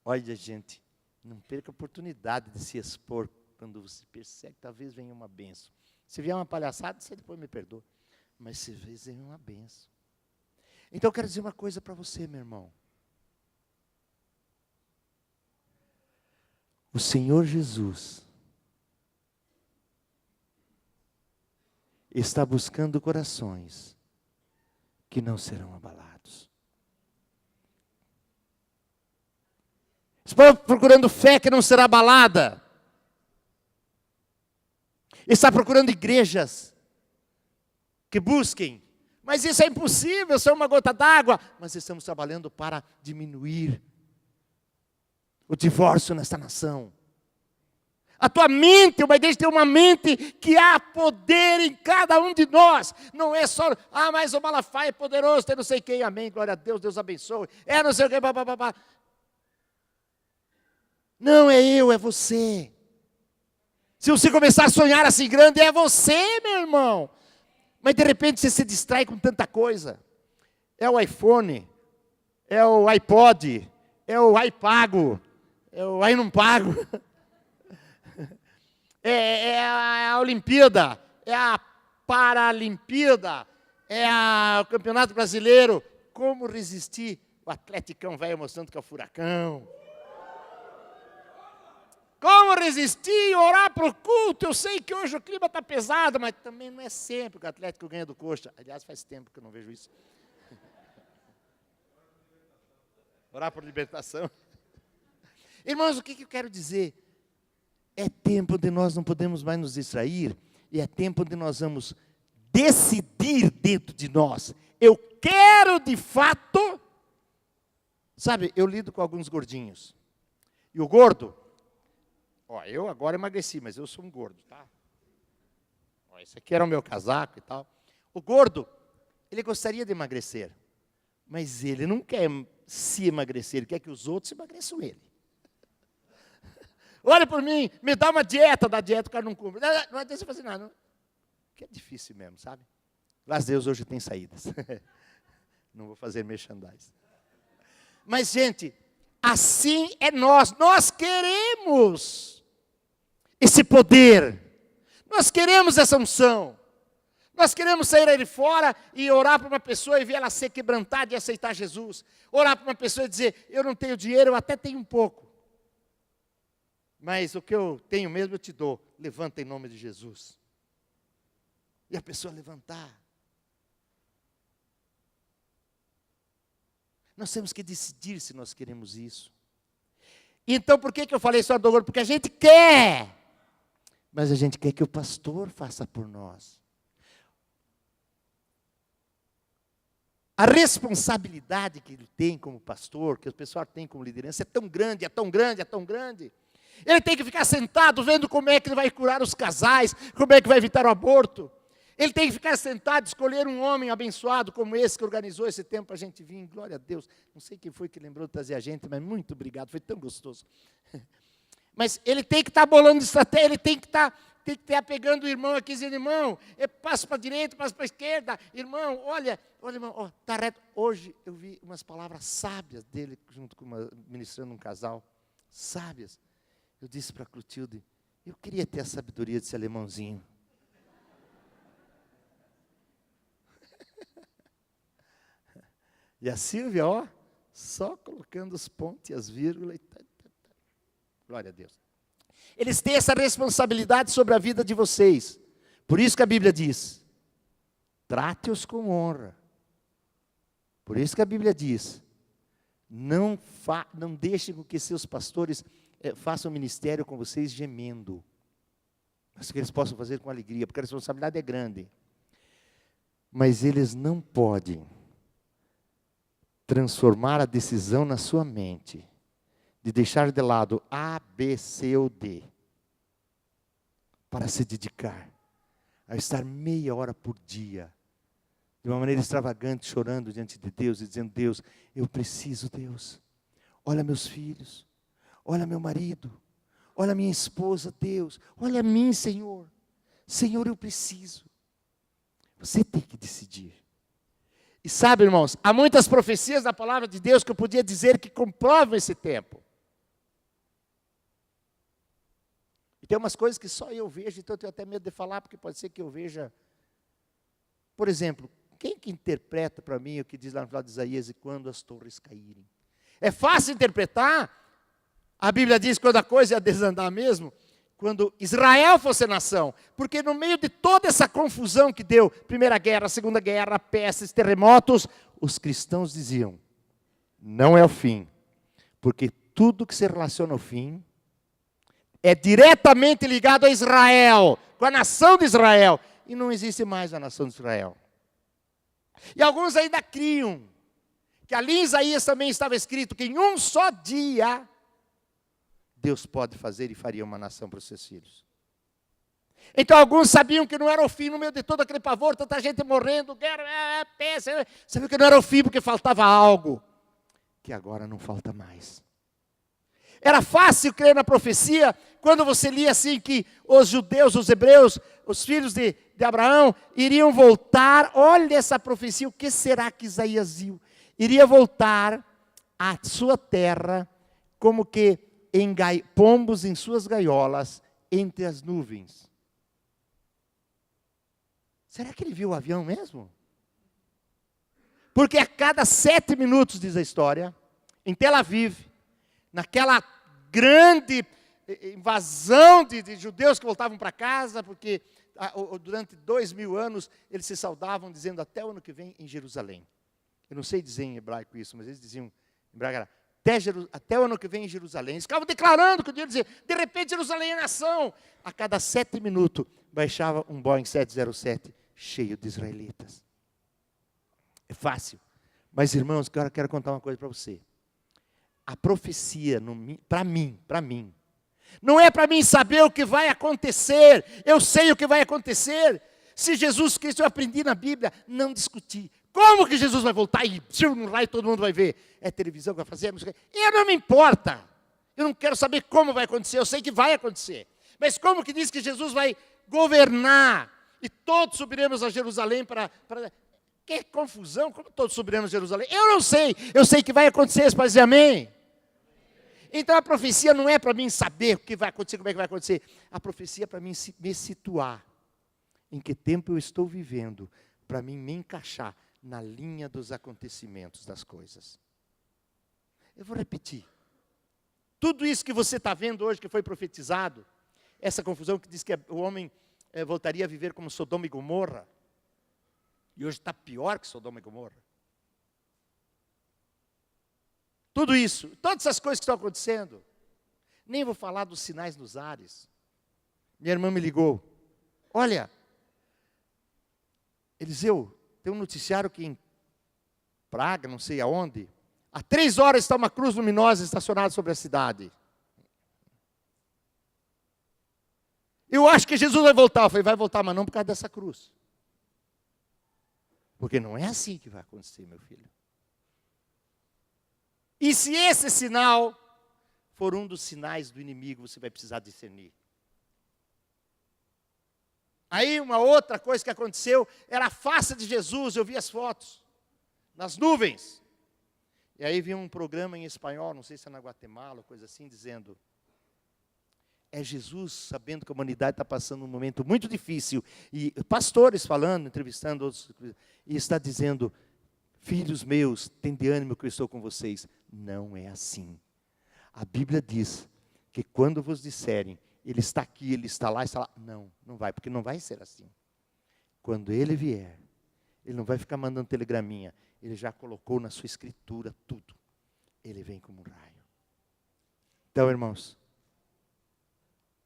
S1: Olha, gente, não perca a oportunidade de se expor quando você percebe que talvez venha uma bênção. Se vier uma palhaçada, você depois me perdoa. Mas se vier uma bênção. Então eu quero dizer uma coisa para você, meu irmão. O Senhor Jesus está buscando corações que não serão abalados. Está procurando fé que não será abalada. Está procurando igrejas que busquem. Mas isso é impossível, só uma gota d'água. Mas estamos trabalhando para diminuir o divórcio nesta nação. A tua mente, uma igreja tem uma mente que há poder em cada um de nós. Não é só, mas o Malafaia é poderoso, tem não sei quem, amém, glória a Deus, Deus abençoe. É não sei o que, babá. Não é eu, é você. Se você começar a sonhar assim grande, é você, meu irmão. Mas de repente você se distrai com tanta coisa. É o iPhone, é o iPod, é o iPago, é o aí não pago. É a Olimpíada, é a Paralimpíada, é o Campeonato Brasileiro. Como resistir? O Atleticão velho mostrando que é o furacão. Como resistir e orar para o culto? Eu sei que hoje o clima está pesado, mas também não é sempre que o Atlético ganha do Coxa. Aliás, faz tempo que eu não vejo isso. Orar por libertação. Irmãos, o que eu quero dizer? É tempo onde nós não podemos mais nos distrair, e é tempo onde nós vamos decidir dentro de nós. Eu quero de fato, sabe, eu lido com alguns gordinhos, e o gordo, eu agora emagreci, mas eu sou um gordo, tá? Esse aqui era o meu casaco e tal. O gordo, ele gostaria de emagrecer, mas ele não quer se emagrecer, ele quer que os outros emagreçam ele. Olha por mim, me dá uma dieta, da dieta o cara não cumpre. Não adianta você fazer nada. Não. Que é difícil mesmo, sabe? Graças a Deus hoje tem saídas. Não vou fazer merchandising. Mas, gente, assim é nós. Nós queremos esse poder. Nós queremos essa unção. Nós queremos sair aí fora e orar para uma pessoa e ver ela ser quebrantada e aceitar Jesus. Orar para uma pessoa e dizer, eu não tenho dinheiro, eu até tenho um pouco. Mas o que eu tenho mesmo eu te dou. Levanta em nome de Jesus. E a pessoa levantar. Nós temos que decidir se nós queremos isso. Então por que eu falei só do gordo? Porque a gente quer. Mas a gente quer que o pastor faça por nós. A responsabilidade que ele tem como pastor, que o pessoal tem como liderança, é tão grande, é tão grande, é tão grande. Ele tem que ficar sentado vendo como é que ele vai curar os casais, como é que vai evitar o aborto. Ele tem que ficar sentado, escolher um homem abençoado como esse que organizou esse tempo para a gente vir. Glória a Deus. Não sei quem foi que lembrou de trazer a gente, mas muito obrigado, foi tão gostoso. Mas ele tem que estar bolando estratégia, ele tem que estar pegando o irmão aqui, dizendo, irmão, passo para a direita, passo para a esquerda. Irmão, olha, irmão, está reto. Hoje eu vi umas palavras sábias dele, junto com ministrando um casal. Sábias. Eu disse para a Clotilde, eu queria ter a sabedoria desse alemãozinho. E a Silvia, só colocando os pontos e as vírgulas. Glória a Deus. Eles têm essa responsabilidade sobre a vida de vocês. Por isso que a Bíblia diz, trate-os com honra. Por isso que a Bíblia diz, não deixem com que seus pastores façam ministério com vocês gemendo. Mas que eles possam fazer com alegria, porque a responsabilidade é grande. Mas eles não podem transformar a decisão na sua mente, de deixar de lado A, B, C ou D, para se dedicar a estar meia hora por dia, de uma maneira extravagante, chorando diante de Deus e dizendo, Deus, eu preciso, Deus. Olha meus filhos, olha meu marido, olha minha esposa, Deus, olha a mim, Senhor. Senhor, eu preciso. Você tem que decidir. E sabe, irmãos, há muitas profecias da palavra de Deus que eu podia dizer que comprovam esse tempo. E tem umas coisas que só eu vejo, então eu tenho até medo de falar, porque pode ser que eu veja. Por exemplo, quem que interpreta para mim o que diz lá no final de Isaías, e quando as torres caírem? É fácil interpretar. A Bíblia diz quando a coisa ia desandar mesmo, quando Israel fosse nação, porque no meio de toda essa confusão que deu, Primeira Guerra, Segunda Guerra, pestes, terremotos, os cristãos diziam, não é o fim, porque tudo que se relaciona ao fim, é diretamente ligado a Israel, com a nação de Israel, e não existe mais a nação de Israel. E alguns ainda criam, que ali em Isaías também estava escrito, que em um só dia, Deus pode fazer e faria uma nação para os seus filhos. Então alguns sabiam que não era o fim, no meio de todo aquele pavor, tanta gente morrendo, guerra, peste, sabiam que não era o fim porque faltava algo, que agora não falta mais. Era fácil crer na profecia, quando você lia assim que os judeus, os hebreus, os filhos de Abraão, iriam voltar, olha essa profecia, o que será que Isaías viu? Iria voltar à sua terra, como que pombos em suas gaiolas, entre as nuvens. Será que ele viu o avião mesmo? Porque a cada 7 minutos, diz a história, em Tel Aviv, naquela grande invasão de judeus que voltavam para casa, porque durante 2000 anos eles se saudavam dizendo até o ano que vem em Jerusalém. Eu não sei dizer em hebraico isso, mas eles diziam em hebraico, até o ano que vem em Jerusalém. Eles ficavam declarando que o dia dizia, de repente Jerusalém é nação. A cada 7 minutos baixava um Boeing 707 cheio de israelitas. É fácil. Mas irmãos, agora eu quero contar uma coisa para você. A profecia, para mim, não é para mim saber o que vai acontecer. Eu sei o que vai acontecer. Se Jesus Cristo, eu aprendi na Bíblia, não discutir. Como que Jesus vai voltar e no raio todo mundo vai ver? É televisão que vai fazer? Eu não me importa. Eu não quero saber como vai acontecer, eu sei que vai acontecer. Mas como que diz que Jesus vai governar? E todos subiremos a Jerusalém para... Que confusão, como todos subiremos a Jerusalém? Eu não sei, eu sei que vai acontecer, para dizer amém. Então a profecia não é para mim saber o que vai acontecer, como é que vai acontecer. A profecia é para mim me situar. Em que tempo eu estou vivendo, para mim me encaixar na linha dos acontecimentos das coisas. Eu vou repetir. Tudo isso que você está vendo hoje, que foi profetizado, essa confusão que diz que o homem voltaria a viver como Sodoma e Gomorra, e hoje está pior que Sodoma e Gomorra. Tudo isso, todas essas coisas que estão acontecendo, nem vou falar dos sinais nos ares. Minha irmã me ligou, olha, Eliseu, tem um noticiário que em Praga, não sei aonde, há 3 horas está uma cruz luminosa estacionada sobre a cidade. Eu acho que Jesus vai voltar. Eu falei, vai voltar, mas não por causa dessa cruz. Porque não é assim que vai acontecer, meu filho. E se esse sinal for um dos sinais do inimigo, você vai precisar discernir. Aí uma outra coisa que aconteceu, era a face de Jesus, eu vi as fotos, nas nuvens. E aí vi um programa em espanhol, não sei se é na Guatemala, coisa assim, dizendo, é Jesus sabendo que a humanidade está passando um momento muito difícil, e pastores falando, entrevistando outros, e está dizendo, filhos meus, tende ânimo que eu estou com vocês. Não é assim. A Bíblia diz que quando vos disserem, ele está aqui, ele está lá, não, não vai, porque não vai ser assim. Quando ele vier, ele não vai ficar mandando telegraminha, ele já colocou na sua escritura tudo. Ele vem como um raio. Então, irmãos,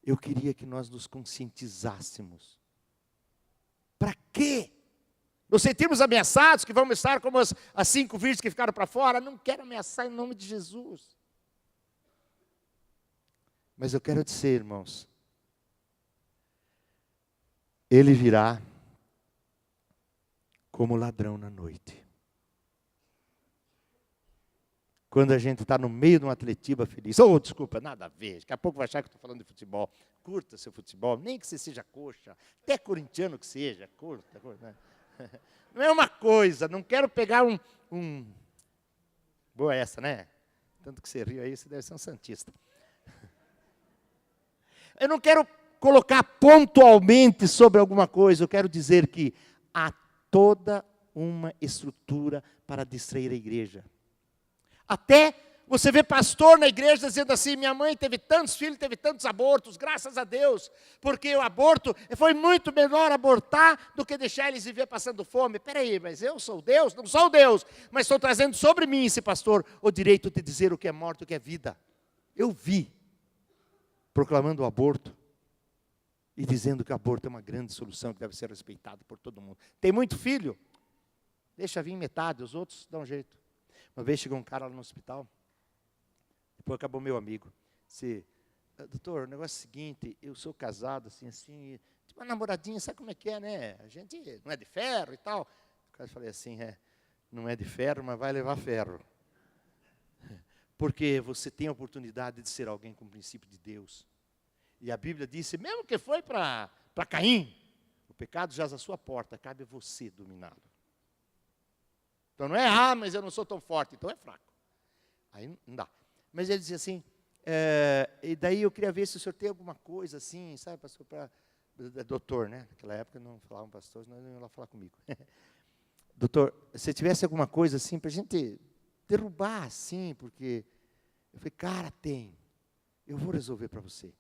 S1: eu queria que nós nos conscientizássemos. Para quê? Nos sentimos ameaçados, que vamos estar como as 5 virgens que ficaram para fora? Não quero ameaçar em nome de Jesus. Mas eu quero dizer, irmãos, ele virá como ladrão na noite. Quando a gente está no meio de uma atletiva feliz, desculpa, nada a ver, daqui a pouco vai achar que eu estou falando de futebol. Curta seu futebol, nem que você seja coxa, até corintiano que seja, curta, né? Não é uma coisa, não quero pegar Boa essa, né? Tanto que você riu aí, você deve ser um santista. Eu não quero colocar pontualmente sobre alguma coisa, eu quero dizer que há toda uma estrutura para distrair a igreja. Até você vê pastor na igreja dizendo assim, minha mãe teve tantos filhos, teve tantos abortos, graças a Deus, porque o aborto foi muito melhor abortar do que deixar eles viver passando fome. Peraí, mas eu sou Deus? Não sou Deus, mas estou trazendo sobre mim, esse pastor, o direito de dizer o que é morte e o que é vida. Eu vi, proclamando o aborto, e dizendo que o aborto é uma grande solução, que deve ser respeitado por todo mundo. Tem muito filho? Deixa vir metade, os outros dão um jeito. Uma vez chegou um cara lá no hospital, depois acabou meu amigo. Disse, doutor, o negócio é o seguinte, eu sou casado, assim, uma namoradinha, sabe como é que é, né? A gente não é de ferro e tal. O cara falei assim, não é de ferro, mas vai levar ferro. Porque você tem a oportunidade de ser alguém com o princípio de Deus. E a Bíblia disse, mesmo que foi para Caim, o pecado jaz à sua porta, cabe a você dominá-lo. Então não é, mas eu não sou tão forte, então é fraco. Aí não dá. Mas ele dizia assim, e daí eu queria ver se o senhor tem alguma coisa assim, sabe, pastor, doutor, né? Naquela época não falavam pastor, senão não iam lá falar comigo. Doutor, se tivesse alguma coisa assim, para a gente derrubar assim, porque eu falei, cara, tem, eu vou resolver para você.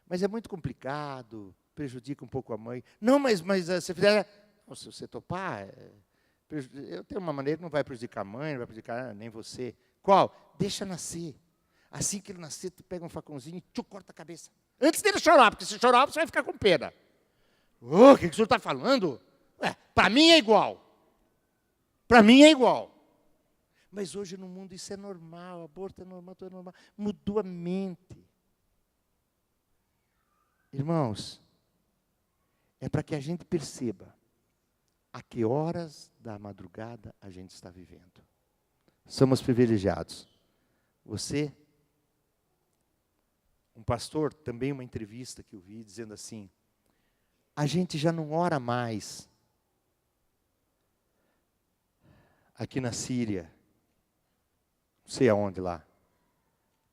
S1: Mas é muito complicado, prejudica um pouco a mãe. Não, mas se fizer, se você topar, eu tenho uma maneira que não vai prejudicar a mãe, não vai prejudicar nem você. Qual? Deixa nascer. Assim que ele nascer, tu pega um facãozinho e corta a cabeça. Antes dele chorar, porque se chorar, você vai ficar com pena. O que o senhor está falando? Para mim é igual. Para mim é igual. Mas hoje no mundo isso é normal, aborto é normal, tudo é normal. Mudou a mente. Irmãos, é para que a gente perceba a que horas da madrugada a gente está vivendo. Somos privilegiados. Você, um pastor, também uma entrevista que eu vi, dizendo assim, a gente já não ora mais aqui na Síria, não sei aonde lá,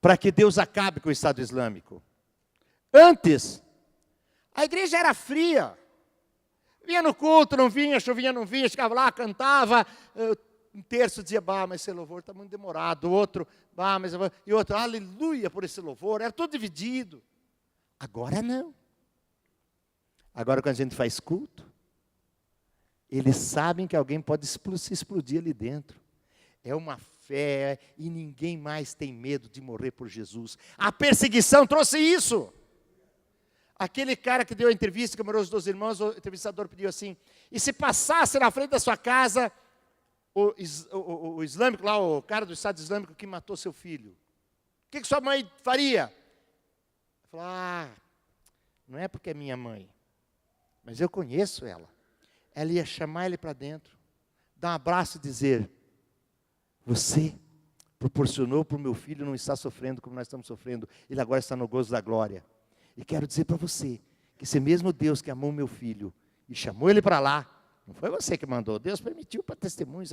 S1: para que Deus acabe com o Estado Islâmico. Antes, a igreja era fria. Vinha no culto, não vinha, chovia, não vinha, chegava lá, cantava. Um terço dizia, mas esse louvor está muito demorado. O outro, e outro, aleluia por esse louvor. Era tudo dividido. Agora não. Agora quando a gente faz culto, eles sabem que alguém pode se explodir ali dentro. É uma fé e ninguém mais tem medo de morrer por Jesus. A perseguição trouxe isso. Aquele cara que deu a entrevista, que morou os 2 irmãos, o entrevistador pediu assim, e se passasse na frente da sua casa, o islâmico lá, o cara do Estado Islâmico que matou seu filho, o que sua mãe faria? Ele falou, não é porque é minha mãe, mas eu conheço ela. Ela ia chamar ele para dentro, dar um abraço e dizer: você proporcionou para o meu filho não estar sofrendo como nós estamos sofrendo. Ele agora está no gozo da glória. E quero dizer para você, que esse mesmo Deus que amou meu filho e chamou ele para lá, não foi você que mandou, Deus permitiu para testemunhos,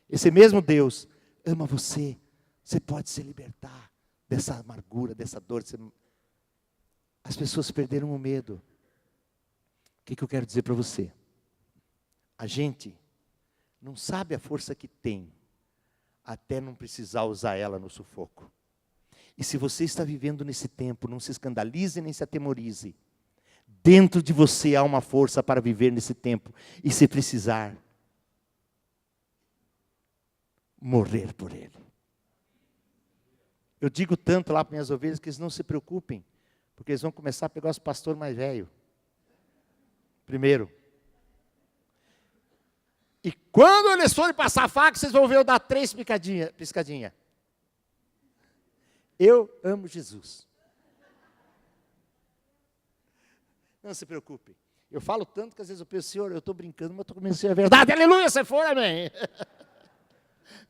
S1: esse mesmo Deus ama você. Você pode se libertar dessa amargura, dessa dor. As pessoas perderam o medo. O que eu quero dizer para você? A gente não sabe a força que tem, até não precisar usar ela no sufoco. E se você está vivendo nesse tempo, não se escandalize nem se atemorize. Dentro de você há uma força para viver nesse tempo. E se precisar, morrer por ele. Eu digo tanto lá para minhas ovelhas que eles não se preocupem, porque eles vão começar a pegar os pastores mais velhos. Primeiro. E quando eles forem passar a faca, vocês vão ver eu dar 3 piscadinhas. Eu amo Jesus. Não se preocupe. Eu falo tanto que às vezes eu penso: Senhor, eu estou brincando, mas estou começando a verdade. Aleluia, você for, amém.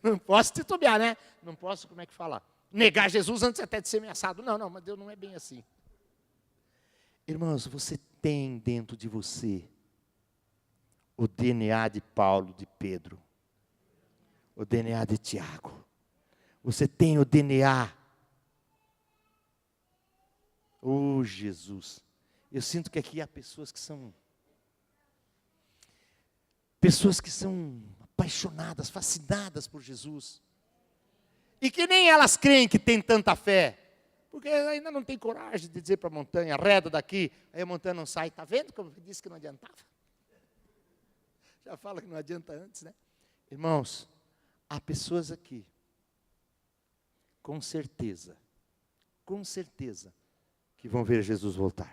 S1: Não posso titubear, né? Não posso, como é que fala? Negar Jesus antes até de ser ameaçado. Não, mas Deus não é bem assim. Irmãos, você tem dentro de você o DNA de Paulo, de Pedro, o DNA de Tiago. Você tem o DNA. Oh, Jesus. Eu sinto que aqui há pessoas que são apaixonadas, fascinadas por Jesus. E que nem elas creem que tem tanta fé. Porque ainda não tem coragem de dizer para a montanha: arreda daqui. Aí a montanha não sai. Está vendo como eu disse que não adiantava? Já fala que não adianta antes, né? Irmãos, há pessoas aqui, com certeza, que vão ver Jesus voltar.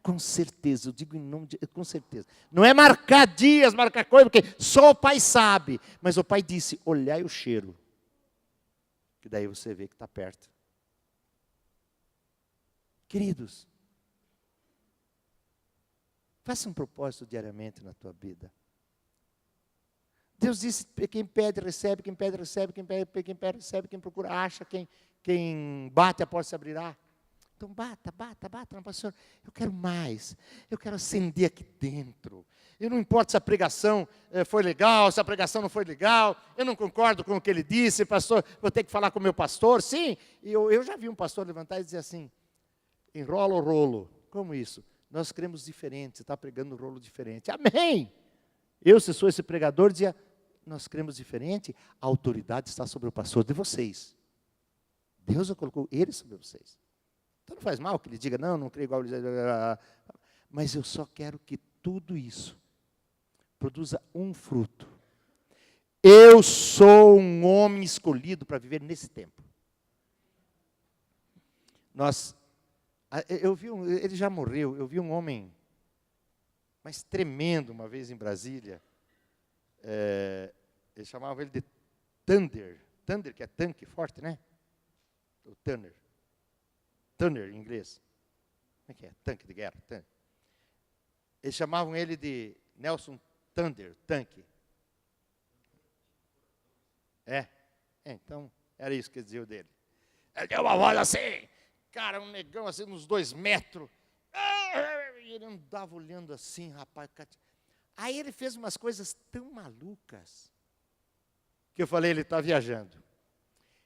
S1: Com certeza, eu digo em nome de... com certeza. Não é marcar dias, marcar coisa, porque só o Pai sabe. Mas o Pai disse: olhai o cheiro. Que daí você vê que está perto. Queridos, faça um propósito diariamente na tua vida. Deus disse: quem pede, recebe, quem pede, recebe, quem pede, recebe, quem procura, acha, quem bate, a porta se abrirá. Então bata, Senhor, eu quero mais, eu quero acender aqui dentro. Eu não importa se a pregação foi legal, se a pregação não foi legal, eu não concordo com o que ele disse, pastor, vou ter que falar com o meu pastor. Sim, eu já vi um pastor levantar e dizer assim: enrola o rolo. Como isso? Nós cremos diferente, você está pregando um rolo diferente. Amém! Eu, se sou esse pregador, dizia: nós cremos diferente, a autoridade está sobre o pastor de vocês. Deus já colocou ele sobre vocês. Então não faz mal que ele diga: não creio igual. Mas eu só quero que tudo isso produza um fruto. Eu sou um homem escolhido para viver nesse tempo. Eu vi ele já morreu, eu vi um homem, mas tremendo, uma vez em Brasília. Eles chamavam ele de Thunder. Thunder, que é tanque forte, né? O Thunder em inglês. Como é que é? Tanque de guerra. Tanque. Eles chamavam ele de Nelson Thunder, tanque. Então, era isso que diziam dele. Ele deu uma voz assim, cara, um negão assim, uns 2 metros. E ele andava olhando assim, rapaz. Aí ele fez umas coisas tão malucas, que eu falei: ele está viajando.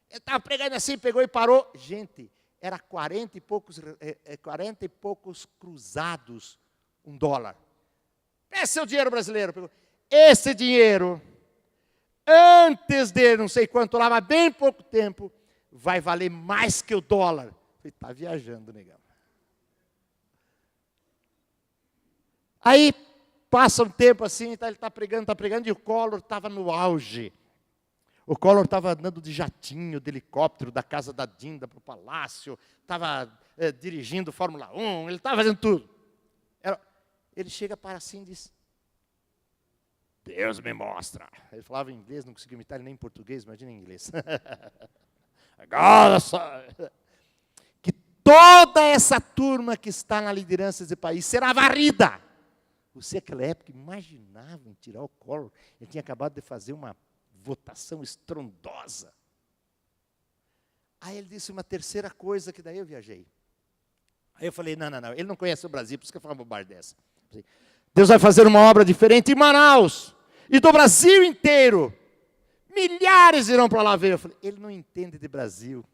S1: Ele estava pregando assim, pegou e parou. Gente, era 40 e poucos cruzados, $1. Esse é o dinheiro brasileiro. Esse dinheiro, antes de não sei quanto lá, mas bem pouco tempo, vai valer mais que o dólar. Ele está viajando, negão. Aí passa um tempo assim, ele está pregando, e o Collor estava no auge. O Collor estava andando de jatinho, de helicóptero, da casa da Dinda para o palácio, estava dirigindo Fórmula 1, ele estava fazendo tudo. Ele chega para assim e diz: Deus me mostra. Ele falava em inglês, não conseguia imitar nem em português, imagina em inglês. Que toda essa turma que está na liderança desse país será varrida. Você, naquela época, imaginava em tirar o Collor? Ele tinha acabado de fazer uma votação estrondosa. Aí ele disse uma terceira coisa, que daí eu viajei. Aí eu falei, não, ele não conhece o Brasil, por isso que eu falo uma bobagem dessa. Deus vai fazer uma obra diferente em Manaus, e do Brasil inteiro. Milhares irão para lá ver. Eu falei, ele não entende de Brasil.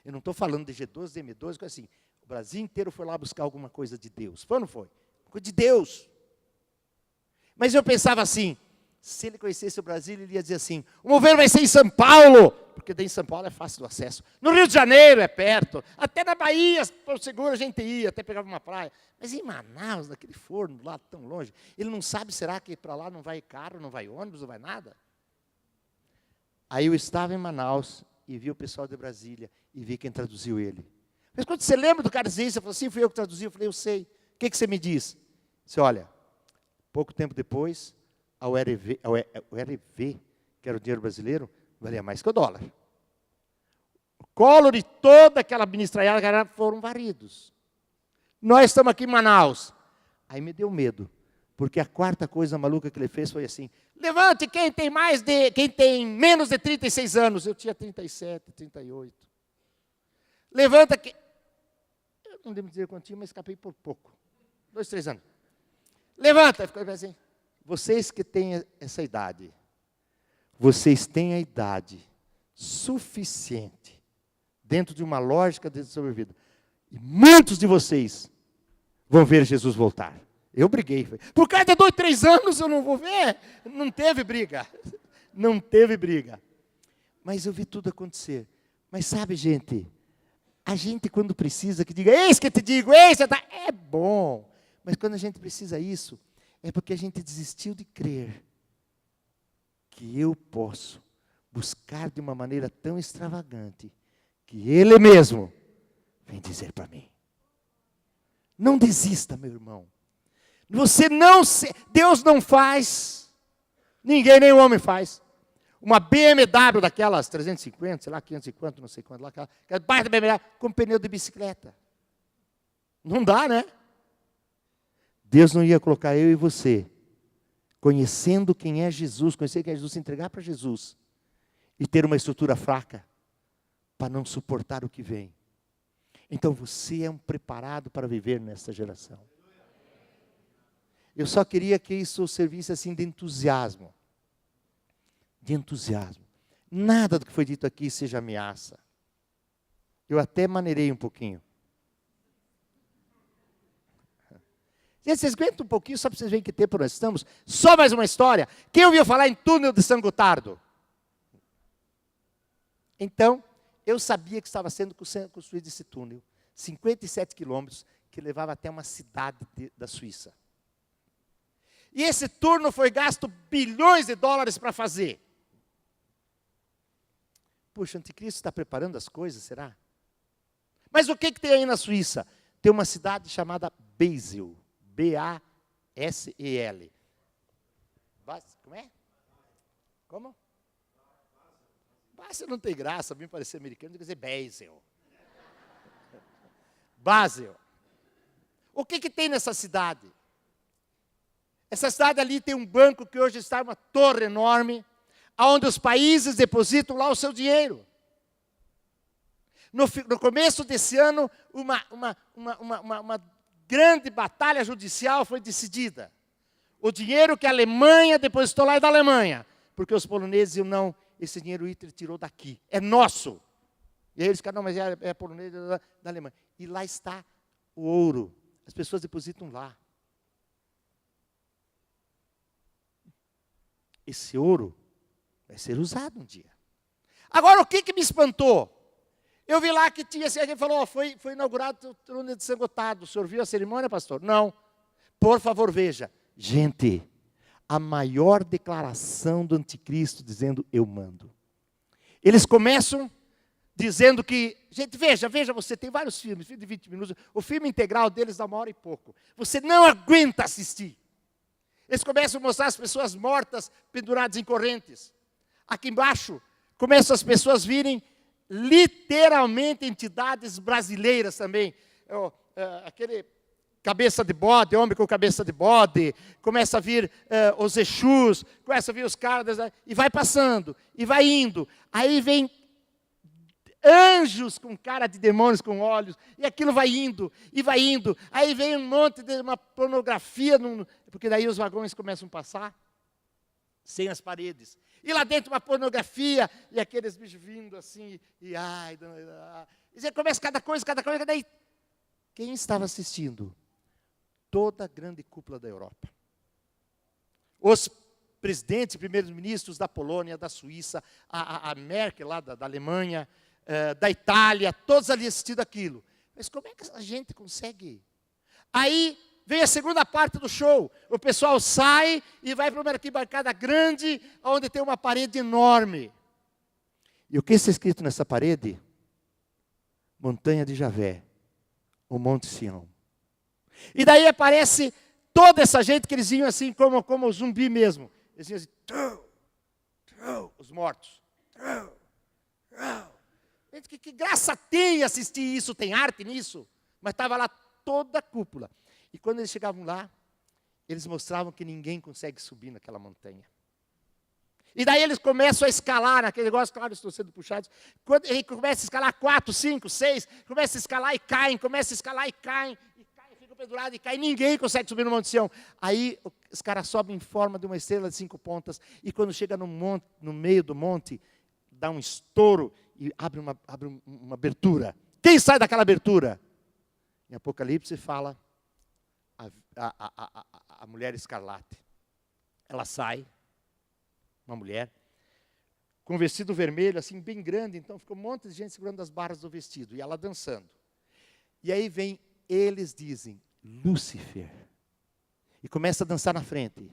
S1: Eu não estou falando de G12, de M12, coisa assim. O Brasil inteiro foi lá buscar alguma coisa de Deus. Foi ou não foi? Coisa de Deus. Mas eu pensava assim, se ele conhecesse o Brasil, ele ia dizer assim, o mover vai ser em São Paulo, porque daí em São Paulo é fácil do acesso. No Rio de Janeiro é perto, até na Bahia, por seguro a gente ia, até pegava uma praia. Mas em Manaus, naquele forno lá tão longe, ele não sabe, será que para lá não vai carro, não vai ônibus, não vai nada? Aí eu estava em Manaus e vi o pessoal de Brasília e vi quem traduziu ele. Mas quando você lembra do cara dizer isso, você falou assim, fui eu que traduzi, eu falei, eu sei. O que você me diz? Você olha, pouco tempo depois, o RV, que era o dinheiro brasileiro, valia mais que o dólar. O Collor e toda aquela ministraiada foram varridos. Nós estamos aqui em Manaus. Aí me deu medo, porque a quarta coisa maluca que ele fez foi assim, levante quem tem menos de 36 anos. Eu tinha 37, 38. Levanta quem... Eu não devo dizer quanto tinha, mas escapei por pouco. 2, 3 anos. Levanta. Ficou assim. Vocês que têm essa idade, vocês têm a idade suficiente, dentro de uma lógica de sobrevida. E muitos de vocês vão ver Jesus voltar. Eu briguei. Por causa de 2, 3 anos eu não vou ver. Não teve briga. Não teve briga. Mas eu vi tudo acontecer. Mas sabe, gente, a gente quando precisa que diga, eis que te digo, eis que tá, é bom. Mas quando a gente precisa isso, é porque a gente desistiu de crer que eu posso buscar de uma maneira tão extravagante que Ele mesmo vem dizer para mim. Não desista, meu irmão. Deus não faz, ninguém, nem o homem faz. Uma BMW daquelas 350, sei lá, 550, não sei quanto, lá, aquela baita BMW com pneu de bicicleta. Não dá, né? Deus não ia colocar eu e você, conhecendo quem é Jesus, conhecer quem é Jesus, se entregar para Jesus, e ter uma estrutura fraca, para não suportar o que vem. Então você é um preparado para viver nesta geração. Eu só queria que isso servisse assim de entusiasmo. De entusiasmo. Nada do que foi dito aqui seja ameaça. Eu até maneirei um pouquinho. Gente, vocês aguentam um pouquinho, só para vocês verem que tempo nós estamos. Só mais uma história. Quem ouviu falar em túnel de São Gotardo? Então, eu sabia que estava sendo construído esse túnel. 57 quilômetros, que levava até uma cidade da Suíça. E esse túnel foi gasto bilhões de dólares para fazer. Puxa, o anticristo está preparando as coisas, será? Mas o que tem aí na Suíça? Tem uma cidade chamada Basel. B-A-S-E-L. Como é? Como? Basel não tem graça, me parecer americano, tem que dizer Basel. Basel. O que tem nessa cidade? Essa cidade ali tem um banco que hoje está uma torre enorme, onde os países depositam lá o seu dinheiro. No começo desse ano, uma grande batalha judicial foi decidida. O dinheiro que a Alemanha depositou lá é da Alemanha, porque os poloneses diziam, não, esse dinheiro o Hitler tirou daqui, é nosso. E aí eles ficaram, não, mas é polonês da Alemanha. E lá está o ouro, as pessoas depositam lá. Esse ouro vai ser usado um dia. Agora, o que me espantou? Eu vi lá que tinha, alguém falou, foi inaugurado o túnel de São Gotardo. O senhor viu a cerimônia, pastor? Não. Por favor, veja. Gente, a maior declaração do anticristo dizendo, eu mando. Eles começam dizendo que, gente, veja, você tem vários filmes, filme de 20 minutos, o filme integral deles dá 1h e pouco. Você não aguenta assistir. Eles começam a mostrar as pessoas mortas, penduradas em correntes. Aqui embaixo, começam as pessoas virem literalmente entidades brasileiras também. cabeça de bode, homem com cabeça de bode, começa a vir os Exus, começa a vir os caras, e vai passando, e vai indo. Aí vem anjos com cara de demônios, com olhos, e aquilo vai indo, e vai indo. Aí vem um monte de uma pornografia, porque daí os vagões começam a passar, sem as paredes. E lá dentro uma pornografia, e aqueles bichos vindo assim, e ai, e você começa cada coisa, daí quem estava assistindo? Toda a grande cúpula da Europa. Os presidentes, primeiros ministros da Polônia, da Suíça, a Merkel lá da Alemanha, da Itália, todos ali assistindo aquilo. Mas como é que a gente consegue? Aí vem a segunda parte do show. O pessoal sai e vai para uma arquibancada grande, onde tem uma parede enorme. E o que está escrito nessa parede? Montanha de Javé, o Monte Sião. E daí aparece toda essa gente que eles iam assim, como zumbi mesmo. Eles iam assim, os mortos. Que graça tem assistir isso, tem arte nisso. Mas estava lá toda a cúpula. E quando eles chegavam lá, eles mostravam que ninguém consegue subir naquela montanha. E daí eles começam a escalar, naquele negócio, claro, estou sendo puxados. Quando ele começa a escalar 4, 5, 6, começa a escalar e caem, começa a escalar e caem, ficam pendurados e caem, ninguém consegue subir no Monte Sião. Aí os caras sobem em forma de uma estrela de 5 pontas, e quando chega no monte, no meio do monte, dá um estouro e abre uma abertura. Quem sai daquela abertura? Em Apocalipse fala a mulher escarlate. Ela sai, uma mulher, com um vestido vermelho, assim, bem grande, então ficou um monte de gente segurando as barras do vestido, e ela dançando. E aí vem, eles dizem, Lúcifer, e começa a dançar na frente.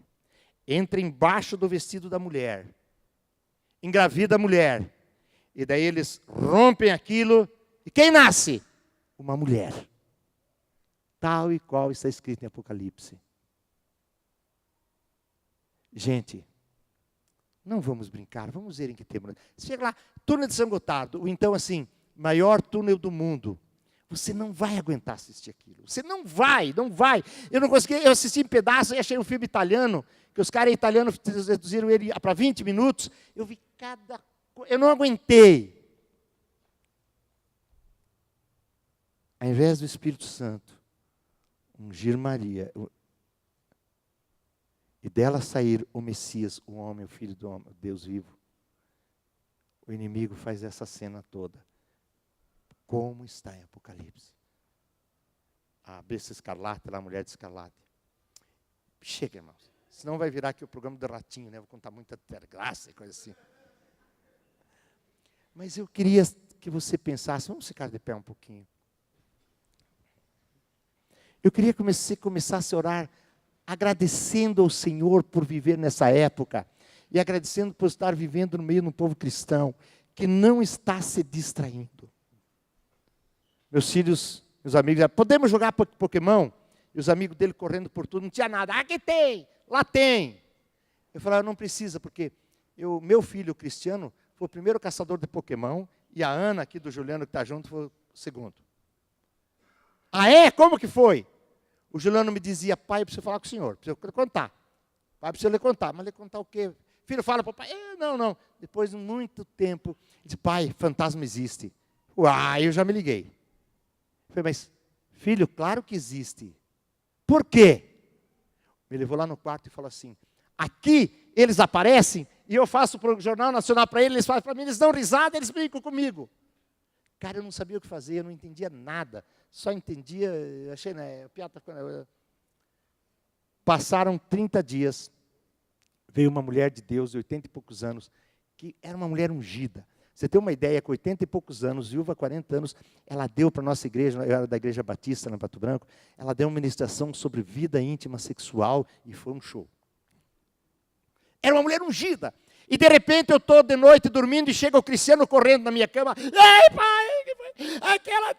S1: Entra embaixo do vestido da mulher, engravida a mulher, e daí eles rompem aquilo, e quem nasce? Uma mulher. Tal e qual está escrito em Apocalipse. Gente, não vamos brincar, vamos ver em que tempo. Chega lá, túnel de São Gotardo, ou então assim, maior túnel do mundo. Você não vai aguentar assistir aquilo. Você não vai. Eu não consegui, eu assisti em pedaços e achei um filme italiano, que os caras italianos reduziram ele para 20 minutos. Eu vi cada coisa, eu não aguentei. Ao invés do Espírito Santo ungir Maria, e dela sair o Messias, o homem, o Filho do homem, o Deus vivo, o inimigo faz essa cena toda. Como está em Apocalipse. A besta escarlate, a mulher de escarlate. Chega, irmãos. Senão vai virar aqui o programa do ratinho, né? Vou contar muita graça e coisa assim. Mas eu queria que você pensasse, vamos ficar de pé um pouquinho. Eu queria que você começasse a orar, agradecendo ao Senhor por viver nessa época, e agradecendo por estar vivendo no meio de um povo cristão, que não está se distraindo. Meus filhos, meus amigos, podemos jogar Pokémon? E os amigos dele correndo por tudo, não tinha nada. Aqui tem, lá tem. Eu falava, não precisa, porque meu filho, o Cristiano, foi o primeiro caçador de Pokémon, e a Ana, aqui do Juliano, que está junto, foi o segundo. Ah, é? Como que foi? O Juliano me dizia, pai, eu preciso falar com o senhor, preciso contar. Pai, preciso lhe contar. Mas lhe contar o quê? Filho, fala para o pai. Não. Depois de muito tempo, ele disse, pai, fantasma existe. Uai, eu já me liguei. Eu falei, mas, filho, claro que existe. Por quê? Me levou lá no quarto e falou assim, aqui eles aparecem, e eu faço para o Jornal Nacional para eles fazem para mim, eles dão risada, eles brincam comigo. Cara, eu não sabia o que fazer, eu não entendia nada. Só entendia, achei, né, o piada passaram 30 dias, veio uma mulher de Deus de 80 e poucos anos, que era uma mulher ungida. Você tem uma ideia, com 80 e poucos anos, viúva, 40 anos, ela deu para a nossa igreja, eu era da Igreja Batista, na Pato Branco, ela deu uma ministração sobre vida íntima sexual, e foi um show. Era uma mulher ungida. E de repente eu estou de noite dormindo e chega o Cristiano correndo na minha cama. Ei, pai, aquela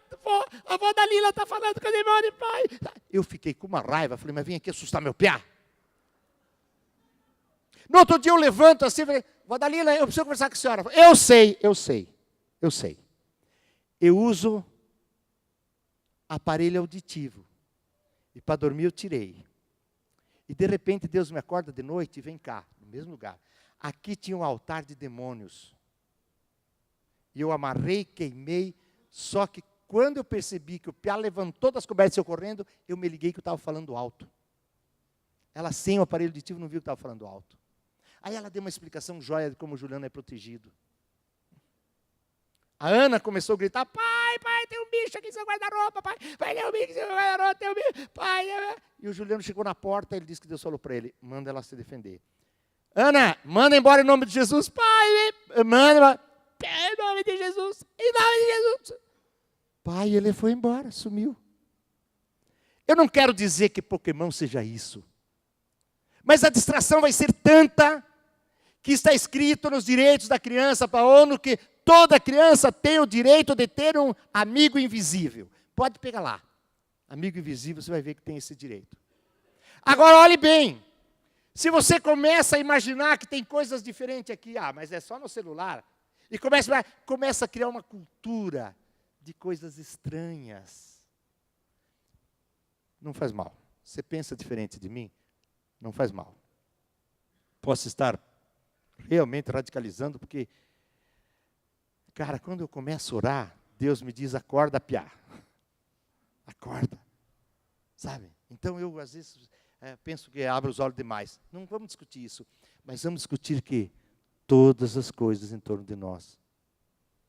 S1: a avó da Lila está falando com o demônio, pai. Eu fiquei com uma raiva, falei, mas vem aqui assustar meu piá. No outro dia eu levanto assim, falei, vó da Lila, eu preciso conversar com a senhora. Eu sei. Eu uso aparelho auditivo. E para dormir eu tirei. E de repente Deus me acorda de noite e vem cá, no mesmo lugar. Aqui tinha um altar de demônios. E eu amarrei, queimei, só que quando eu percebi que o piá levantou das cobertas e saiu correndo, eu me liguei que eu estava falando alto. Ela sem o aparelho auditivo não viu que eu estava falando alto. Aí ela deu uma explicação joia de como o Juliano é protegido. A Ana começou a gritar, pai, tem um bicho aqui no seu guarda-roupa, pai, tem um bicho aqui no seu guarda-roupa, tem um bicho, pai. E o Juliano chegou na porta, ele disse que Deus falou para ele, manda ela se defender. Ana, manda embora em nome de Jesus, pai, manda, em nome de Jesus, em nome de Jesus. Pai, ele foi embora, sumiu. Eu não quero dizer que Pokémon seja isso, mas a distração vai ser tanta, que está escrito nos direitos da criança para a ONU, que toda criança tem o direito de ter um amigo invisível. Pode pegar lá. Amigo invisível, você vai ver que tem esse direito. Agora, olhe bem. Se você começa a imaginar que tem coisas diferentes aqui, mas é só no celular, e começa a criar uma cultura de coisas estranhas. Não faz mal. Você pensa diferente de mim? Não faz mal. Posso estar realmente radicalizando, porque, cara, quando eu começo a orar, Deus me diz, acorda, piá. Acorda. Sabe? Então eu, às vezes, penso que abro os olhos demais. Não vamos discutir isso, mas vamos discutir que todas as coisas em torno de nós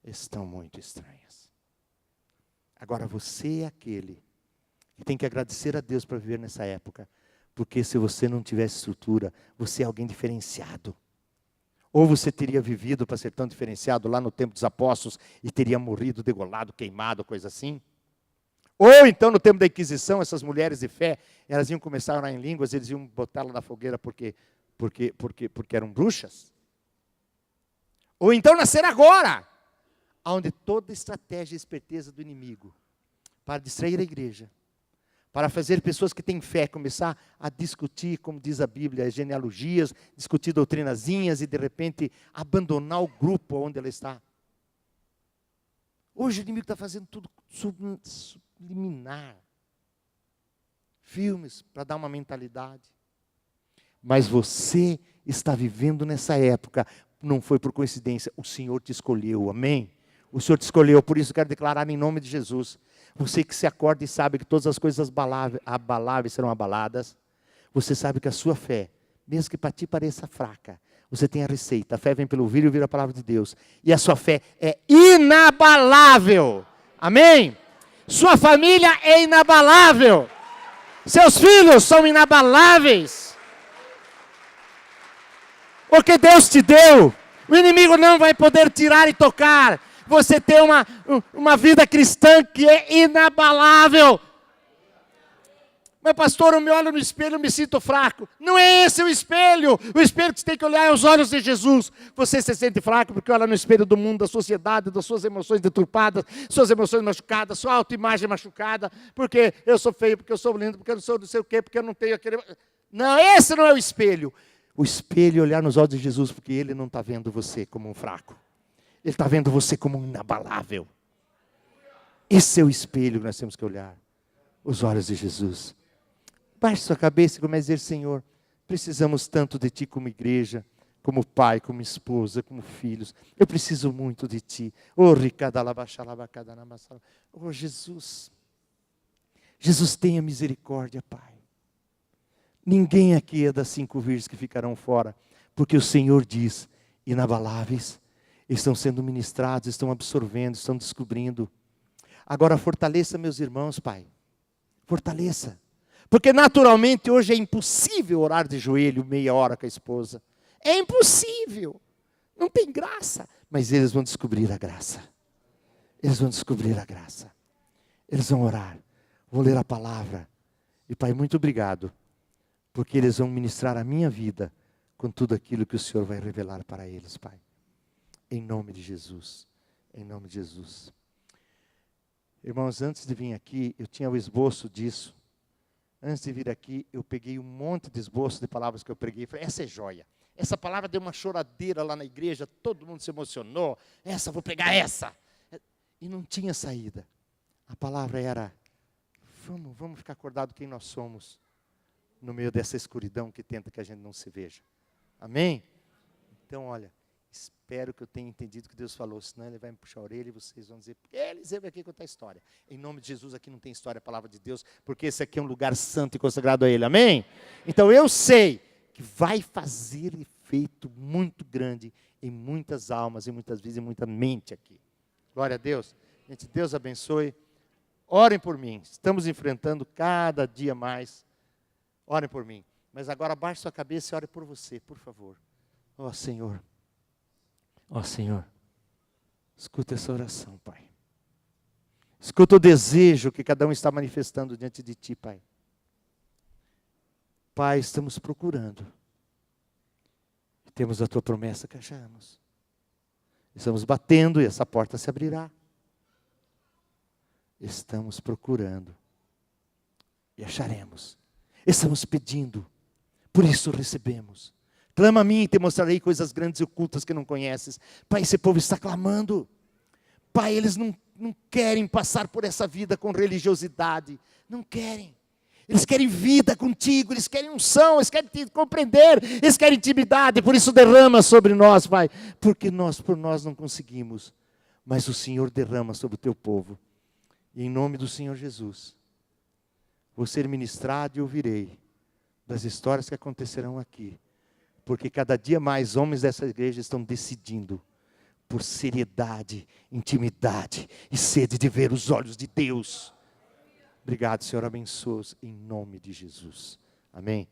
S1: estão muito estranhas. Agora, você é aquele que tem que agradecer a Deus para viver nessa época, porque se você não tivesse estrutura, você é alguém diferenciado. Ou você teria vivido para ser tão diferenciado lá no tempo dos apóstolos e teria morrido, degolado, queimado, coisa assim. Ou então no tempo da Inquisição, essas mulheres de fé, elas iam começar a orar em línguas, eles iam botá-la na fogueira porque eram bruxas. Ou então nascer agora, onde toda estratégia e esperteza do inimigo para distrair a igreja, para fazer pessoas que têm fé começar a discutir, como diz a Bíblia, as genealogias, discutir doutrinazinhas e de repente abandonar o grupo onde ela está. Hoje o inimigo está fazendo tudo subliminar. Filmes para dar uma mentalidade. Mas você está vivendo nessa época, não foi por coincidência, o Senhor te escolheu, amém? O Senhor te escolheu, por isso eu quero declarar em nome de Jesus. Você que se acorda e sabe que todas as coisas abaláveis serão abaladas. Você sabe que a sua fé, mesmo que para ti pareça fraca, você tem a receita. A fé vem pelo ouvir e ouvir a palavra de Deus. E a sua fé é inabalável. Amém? Sua família é inabalável. Seus filhos são inabaláveis. Porque Deus te deu. O inimigo não vai poder tirar e tocar. Você tem uma vida cristã que é inabalável. Mas pastor, eu me olho no espelho e me sinto fraco. Não é esse o espelho. O espelho que você tem que olhar é os olhos de Jesus. Você se sente fraco porque olha no espelho do mundo, da sociedade, das suas emoções deturpadas, suas emoções machucadas, sua autoimagem machucada, porque eu sou feio, porque eu sou lindo, porque eu não sou não sei o quê, porque eu não tenho aquele... Não, esse não é o espelho. O espelho é olhar nos olhos de Jesus, porque Ele não está vendo você como um fraco. Ele está vendo você como um inabalável. Esse é o espelho que nós temos que olhar. Os olhos de Jesus. Baixe sua cabeça e comece a dizer, Senhor, precisamos tanto de Ti como igreja, como pai, como esposa, como filhos. Eu preciso muito de Ti. Oh, Jesus. Jesus, tenha misericórdia, Pai. Ninguém aqui é das 5 virgens que ficarão fora, porque o Senhor diz, inabaláveis, estão sendo ministrados, estão absorvendo, estão descobrindo. Agora fortaleça meus irmãos, Pai. Fortaleça. Porque naturalmente hoje é impossível orar de joelho meia hora com a esposa. É impossível. Não tem graça. Mas eles vão descobrir a graça. Eles vão descobrir a graça. Eles vão orar. Vão ler a palavra. E Pai, muito obrigado. Porque eles vão ministrar a minha vida com tudo aquilo que o Senhor vai revelar para eles, Pai. Em nome de Jesus. Em nome de Jesus. Irmãos, antes de vir aqui, eu tinha o esboço disso. Antes de vir aqui, eu peguei um monte de esboço de palavras que eu preguei. Falei, essa é joia. Essa palavra deu uma choradeira lá na igreja, todo mundo se emocionou. Vou pegar essa. E não tinha saída. A palavra era Vamos ficar acordado quem nós somos no meio dessa escuridão que tenta que a gente não se veja. Amém? Então, olha, espero que eu tenha entendido o que Deus falou, senão Ele vai me puxar a orelha e vocês vão dizer, Eliseu veio aqui contar história. Em nome de Jesus, aqui não tem história, a palavra de Deus, porque esse aqui é um lugar santo e consagrado a Ele. Amém? Então, eu sei que vai fazer efeito muito grande em muitas almas, em muitas vidas, em muita mente aqui. Glória a Deus. Gente, Deus abençoe. Orem por mim. Estamos enfrentando cada dia mais. Orem por mim. Mas agora abaixe sua cabeça e ore por você, por favor. Ó Senhor. Ó Senhor. Escuta essa oração, Pai. Escuta o desejo que cada um está manifestando diante de Ti, Pai. Pai, estamos procurando. E temos a Tua promessa que achamos. Estamos batendo e essa porta se abrirá. Estamos procurando. E acharemos. Estamos pedindo. Por isso recebemos. Clama a mim e te mostrarei coisas grandes e ocultas que não conheces. Pai, esse povo está clamando. Pai, eles não querem passar por essa vida com religiosidade. Não querem. Eles querem vida contigo, eles querem unção, eles querem te compreender, eles querem intimidade. Por isso derrama sobre nós, Pai. Porque por nós não conseguimos. Mas o Senhor derrama sobre o teu povo. E em nome do Senhor Jesus, vou ser ministrado e ouvirei das histórias que acontecerão aqui. Porque cada dia mais homens dessa igreja estão decidindo por seriedade, intimidade e sede de ver os olhos de Deus. Obrigado, Senhor, abençoe-os em nome de Jesus. Amém.